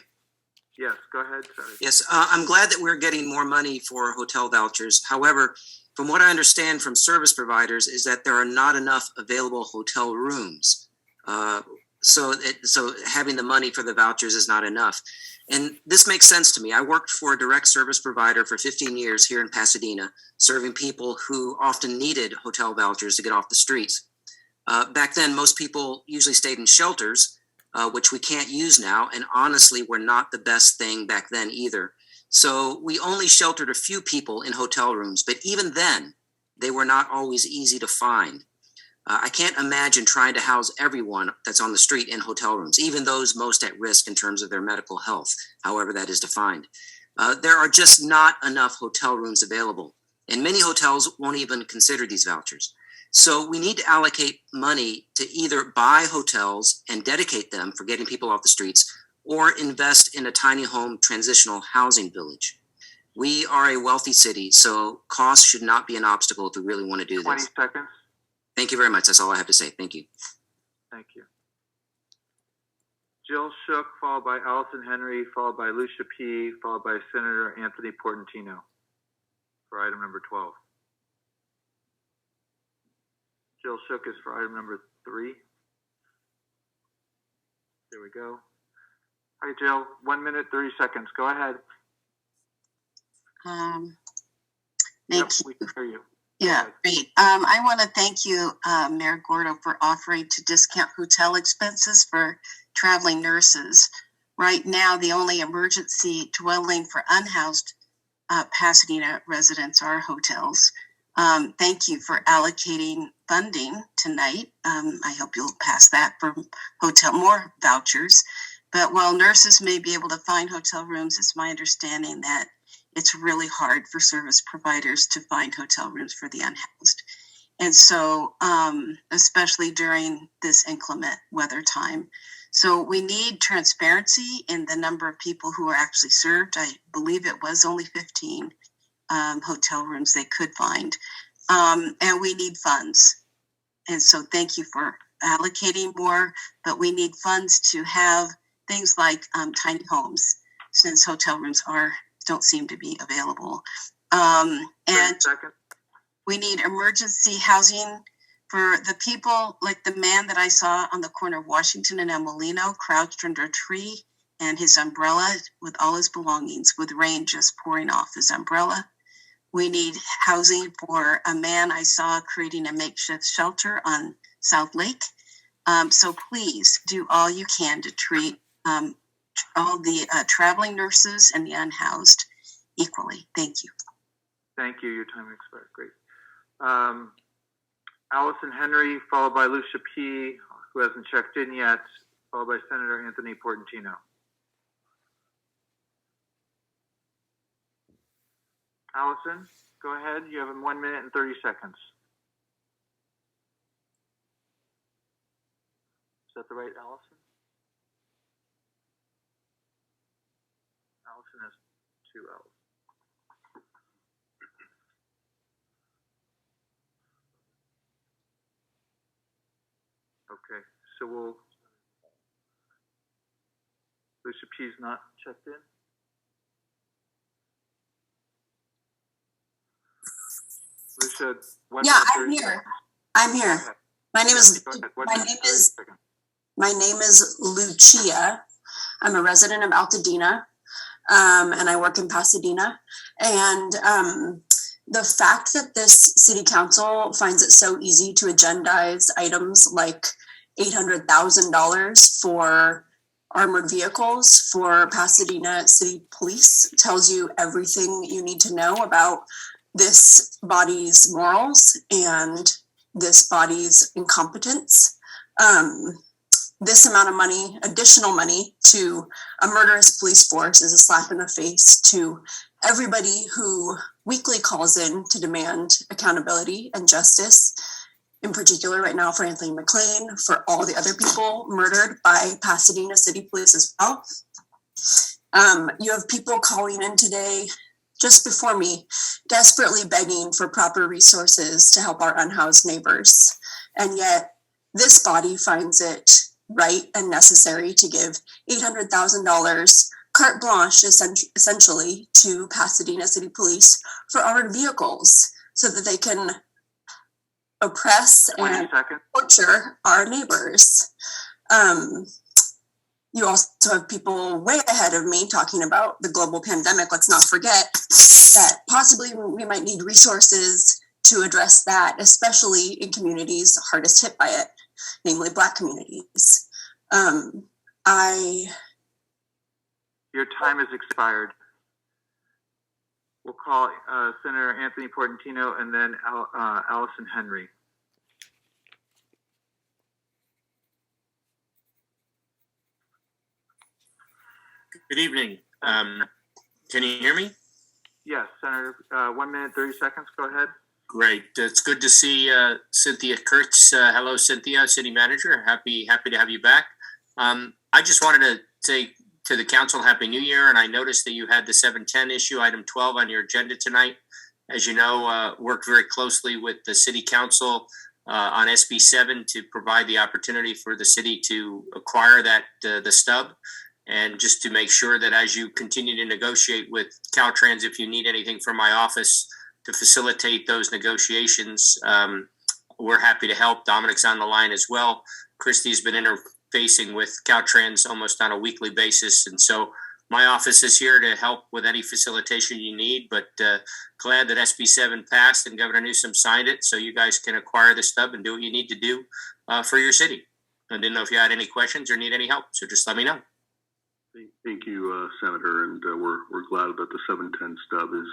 Yes, go ahead. Sorry. Yes, I'm glad that we're getting more money for hotel vouchers. However, from what I understand from service providers is that there are not enough available hotel rooms. so having the money for the vouchers is not enough. And this makes sense to me. I worked for a direct service provider for 15 years here in Pasadena, serving people who often needed hotel vouchers to get off the streets. Back then, most people usually stayed in shelters, which we can't use now, and honestly were not the best thing back then either. So we only sheltered a few people in hotel rooms, but even then, they were not always easy to find. I can't imagine trying to house everyone that's on the street in hotel rooms, even those most at risk in terms of their medical health, however that is defined. There are just not enough hotel rooms available, and many hotels won't even consider these vouchers. So we need to allocate money to either buy hotels and dedicate them for getting people off the streets, or invest in a tiny home transitional housing village. We are a wealthy city, so cost should not be an obstacle if we really want to do 20 this. seconds. Thank you very much. That's all I have to say. Thank you. Thank you. Jill Shook, followed by Allison Henry, followed by Lucia P., followed by Senator Anthony Portantino for item number 12. Jill Shook is for item number 3. There we go. Hi, Jill. 1 minute, 30 seconds. Go ahead. Thank Yep, you. we can hear you. Yeah, great. I want to thank you, Mayor Gordo, for offering to discount hotel expenses for traveling nurses. Right now, the only emergency dwelling for unhoused Pasadena residents are hotels. Thank you for allocating funding tonight. I hope you'll pass that for more vouchers. But while nurses may be able to find hotel rooms, it's my understanding that it's really hard for service providers to find hotel rooms for the unhoused. And so, especially during this inclement weather time. So we need transparency in the number of people who are actually served. I believe it was only 15 hotel rooms they could find. And we need funds. And so thank you for allocating more, but we need funds to have things like tiny homes, since hotel rooms don't seem to be available. And we need emergency housing for the people, like the man that I saw on the corner of Washington and El Molino, crouched under a tree and his umbrella with all his belongings, with rain just pouring off his umbrella. We need housing for a man I saw creating a makeshift shelter on South Lake. So please do all you can to treat all the traveling nurses and the unhoused equally. Thank you. Thank you. Your time expired. Great. Allison Henry, followed by Lucia P., who hasn't checked in yet, followed by Senator Anthony Portantino. Allison, go ahead. You have 1 minute and 30 seconds. Is that the right Allison? Allison has 2 L's. Okay, so Lucia P's not checked in? Lucia, Yeah, I'm here. I'm here. My name is Lucia. I'm a resident of Altadena, and I work in Pasadena. And the fact that this city council finds it so easy to agendize items like $800,000 for armored vehicles for Pasadena City Police tells you everything you need to know about this body's morals and this body's incompetence. This amount of money, additional money to a murderous police force, is a slap in the face to everybody who weekly calls in to demand accountability and justice, in particular right now for Anthony McClain, for all the other people murdered by Pasadena City Police as well. You have people calling in today, just before me, desperately begging for proper resources to help our unhoused neighbors. And yet this body finds it right and necessary to give $800,000 carte blanche, essentially, to Pasadena City Police for armored vehicles so that they can oppress and torture our neighbors. You also have people way ahead of me talking about the global pandemic. Let's not forget that possibly we might need resources to address that, especially in communities hardest hit by it, namely Black communities. Your time has expired. We'll call Senator Anthony Portantino and then Allison Henry. Good evening. Can you hear me? Yes, Senator. 1 minute, 30 seconds. Go ahead. Great. It's good to see Cynthia Kurtz. Hello, Cynthia, City Manager. Happy to have you back. I just wanted to say to the council, Happy New Year. And I noticed that you had the 710 issue, item 12, on your agenda tonight. As you know, worked very closely with the City Council on SB 7 to provide the opportunity for the city to acquire that the stub. And just to make sure that as you continue to negotiate with Caltrans, if you need anything from my office to facilitate those negotiations, we're happy to help. Dominic's on the line as well. Christy's been interfacing with Caltrans almost on a weekly basis. And so my office is here to help with any facilitation you need, but glad that SB 7 passed and Governor Newsom signed it so you guys can acquire the stub and do what you need to do for your city. I didn't know if you had any questions or need any help, so just let me know. Thank you, Senator, and we're glad that the 710 stub is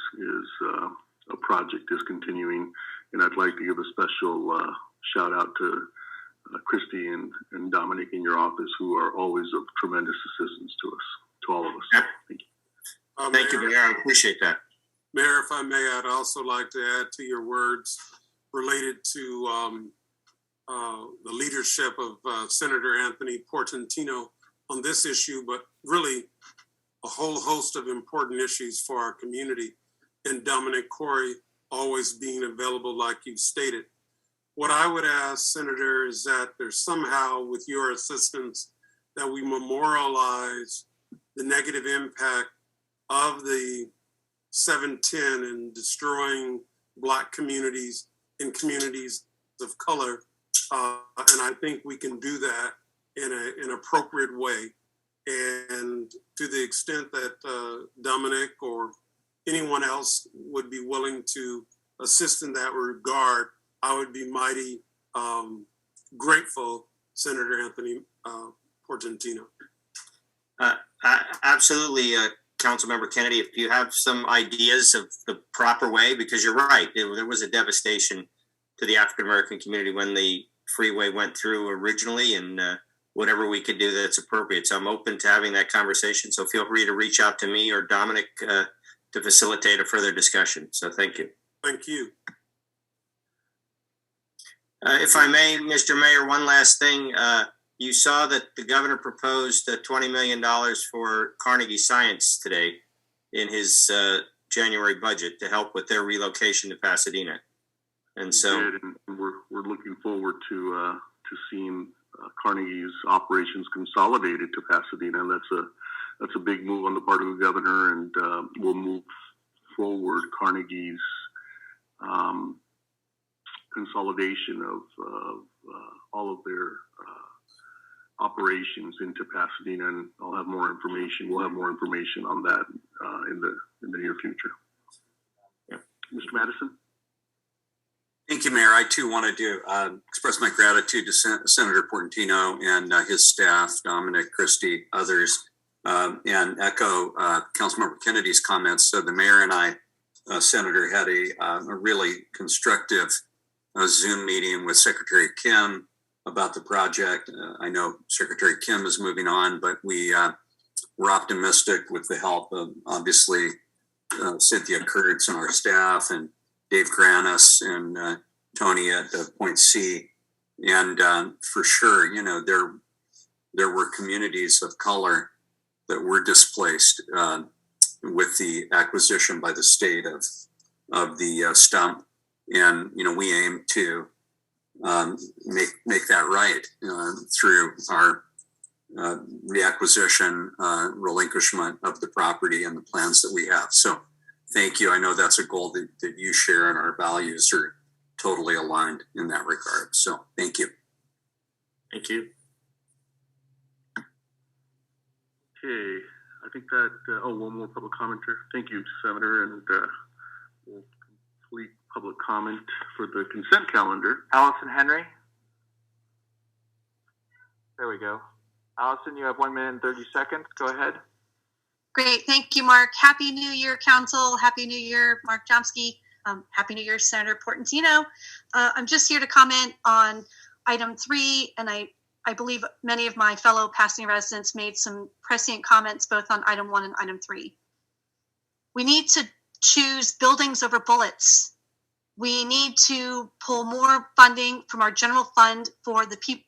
a project is continuing, and I'd like to give a special shout out to Christy and Dominic in your office, who are always of tremendous assistance to all of us. Thank you. Thank you, Mayor. I appreciate that. Mayor, if I may, I'd also like to add to your words related to the leadership of Senator Anthony Portantino on this issue, but really a whole host of important issues for our community. And Dominic Corey always being available like you've stated. What I would ask, Senator, is that there's somehow, with your assistance, that we memorialize the negative impact of the 710 and destroying Black communities and communities of color. And I think we can do that in an appropriate way. And to the extent that Dominic or anyone else would be willing to assist in that regard, I would be mighty grateful, Senator Anthony Portantino. Absolutely, Councilmember Kennedy. If you have some ideas of the proper way, because you're right, there was a devastation to the African American community when the freeway went through originally, and whatever we could do that's appropriate. So I'm open to having that conversation. So feel free to reach out to me or Dominic to facilitate a further discussion. So thank you. Thank you. If I may, Mr. Mayor, one last thing. You saw that the governor proposed $20 million for Carnegie Science today in his January budget to help with their relocation to Pasadena. And so we're looking forward to seeing Carnegie's operations consolidated to Pasadena. That's a big move on the part of the governor, and we'll move forward Carnegie's consolidation of all of their operations into Pasadena, and I'll have more information. We'll have more information on that in the near future. Yeah. Mr. Madison. Thank you, Mayor. I too wanted to express my gratitude to Senator Portantino and his staff, Dominic, Christie, others, and echo Councilmember Kennedy's comments. So the mayor and I, Senator, had a really constructive Zoom meeting with Secretary Kim about the project. I know Secretary Kim is moving on, but we're optimistic with the help of obviously Cynthia Kurtz and our staff and Dave Granis and Tony at Point C. And for sure, you know, there were communities of color that were displaced with the acquisition by the state of the stump. And, you know, we aim to make that right through our reacquisition, relinquishment of the property and the plans that we have. So thank you. I know that's a goal that you share, and our values are totally aligned in that regard. So thank you. Thank you. Okay, I think that, one more public commenter. Thank you, Senator, and we'll complete public comment for the consent calendar. Allison Henry. There we go. Allison, you have 1 minute and 30 seconds. Go ahead. Great. Thank you, Mark. Happy New Year, Council. Happy New Year, Mark Chomsky. Happy New Year, Senator Portantino. I'm just here to comment on item 3, and I believe many of my fellow Pasadena residents made some prescient comments both on item 1 and item 3. We need to choose buildings over bullets. We need to pull more funding from our general fund for the people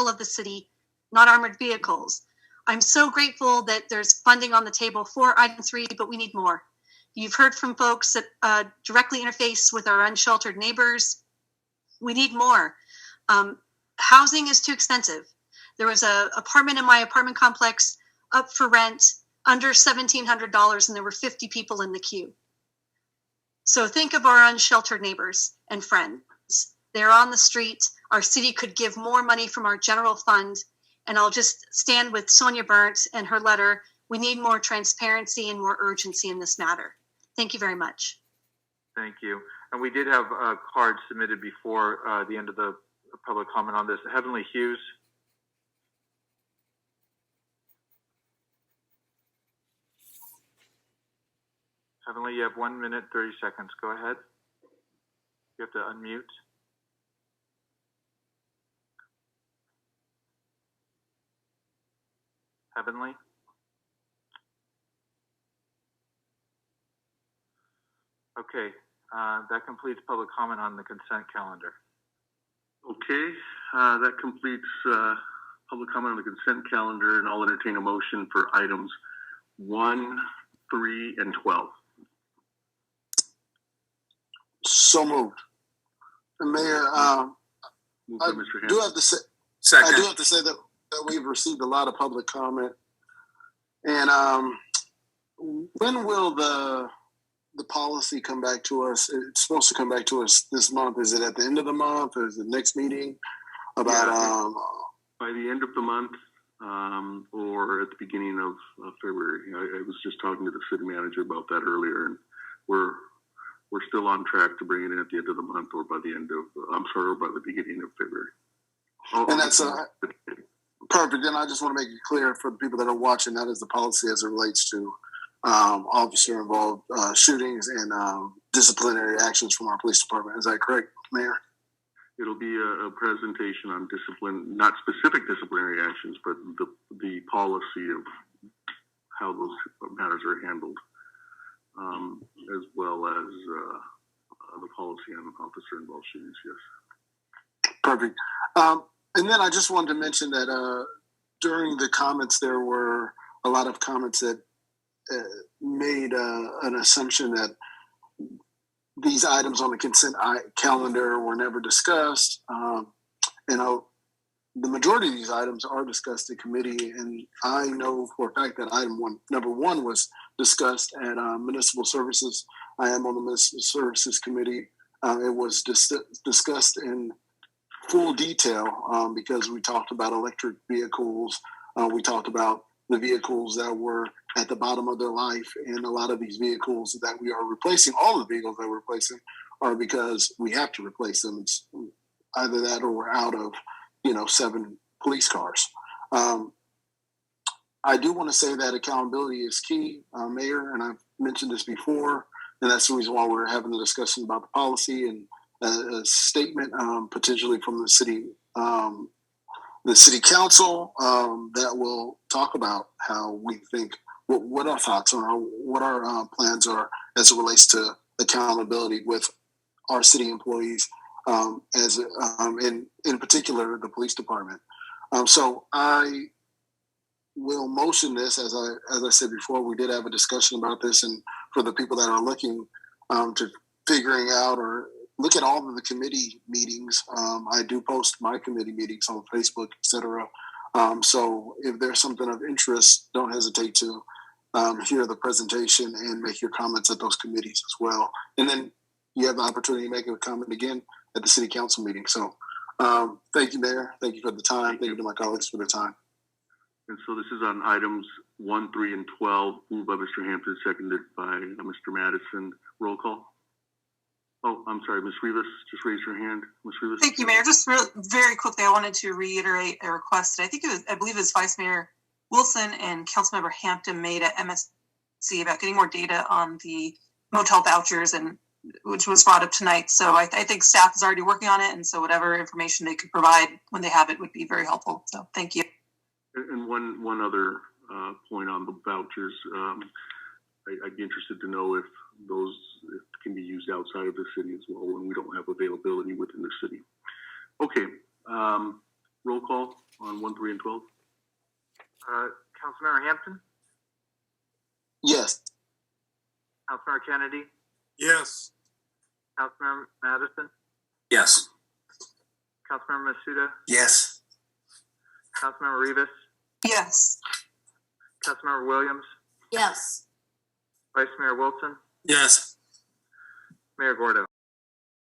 of the city, not armored vehicles. I'm so grateful that there's funding on the table for item 3, but we need more. You've heard from folks that directly interface with our unsheltered neighbors. We need more. Housing is too expensive. There was an apartment in my apartment complex up for rent under $1,700, and there were 50 people in the queue. So think of our unsheltered neighbors and friends. They're on the street. Our city could give more money from our general fund. And I'll just stand with Sonia Burnt and her letter. We need more transparency and more urgency in this matter. Thank you very much. Thank you. And we did have a card submitted before the end of the public comment on this. Heavenly Hughes. Heavenly, you have 1 minute, 30 seconds. Go ahead. You have to unmute. Heavenly? Okay, that completes public comment on the consent calendar. Okay, that completes public comment on the consent calendar, and I'll entertain a motion for items 1, 3, and 12. So moved. And Mayor, I do have to say, Second. I do have to say that we've received a lot of public comment. And when will the policy come back to us? It's supposed to come back to us this month. Is it at the end of the month, or is it next meeting? About by the end of the month, or at the beginning of February. I was just talking to the city manager about that earlier, and we're still on track to bring it in at the end of the month, or by the end of or by the beginning of February. And that's perfect. And I just want to make it clear for the people that are watching, that is the policy as it relates to officer-involved shootings and disciplinary actions from our police department. Is that correct, Mayor? It'll be a presentation on discipline, not specific disciplinary actions, but the policy of how those matters are handled, as well as the policy on officer-involved shootings, yes. Perfect. And then I just wanted to mention that during the comments, there were a lot of comments that made an assumption that these items on the consent calendar were never discussed. The majority of these items are discussed in committee, and I know for a fact that number one was discussed at Municipal Services. I am on the Municipal Services Committee. It was discussed in full detail because we talked about electric vehicles. We talked about the vehicles that were at the bottom of their life, and a lot of these vehicles that we are replacing, all the vehicles that we're replacing, are because we have to replace them. It's either that or we're out of 7 police cars. I do want to say that accountability is key, Mayor, and I've mentioned this before, and that's the reason why we're having the discussion about the policy and a statement potentially from the city council that will talk about how we think, what our thoughts are, what our plans are as it relates to accountability with our city employees, in particular the police department. So I will motion this, as I said before. We did have a discussion about this, and for the people that are looking to figuring out or look at all of the committee meetings, I do post my committee meetings on Facebook, etc. So if there's something of interest, don't hesitate to hear the presentation and make your comments at those committees as well. And then you have the opportunity to make a comment again at the city council meeting. So thank you, Mayor. Thank you for the time. Thank you to my colleagues for the time. And so this is on items 1, 3, and 12, moved by Mr. Hampton, seconded by Mr. Madison. Roll call. Oh, I'm sorry, Ms. Rivas, just raise your hand. Ms. Rivas. Thank you, Mayor. Just very quickly, I wanted to reiterate a request. I believe it was Vice Mayor Wilson and Councilmember Hampton made at MSC about getting more data on the motel vouchers, and which was brought up tonight. So I think staff is already working on it, and so whatever information they could provide when they have it would be very helpful. So thank you. And one other point on the vouchers, I'd be interested to know if those can be used outside of the city as well when we don't have availability within the city. Okay, roll call on 1, 3, and 12. Councilmember Hampton, Yes. Councilmember Kennedy, Yes. Councilmember Madison, Yes. Councilmember Masuda, Yes. Councilmember Rivas, Yes. Councilmember Williams, Yes. Vice Mayor Wilson, Yes. Mayor Gordo.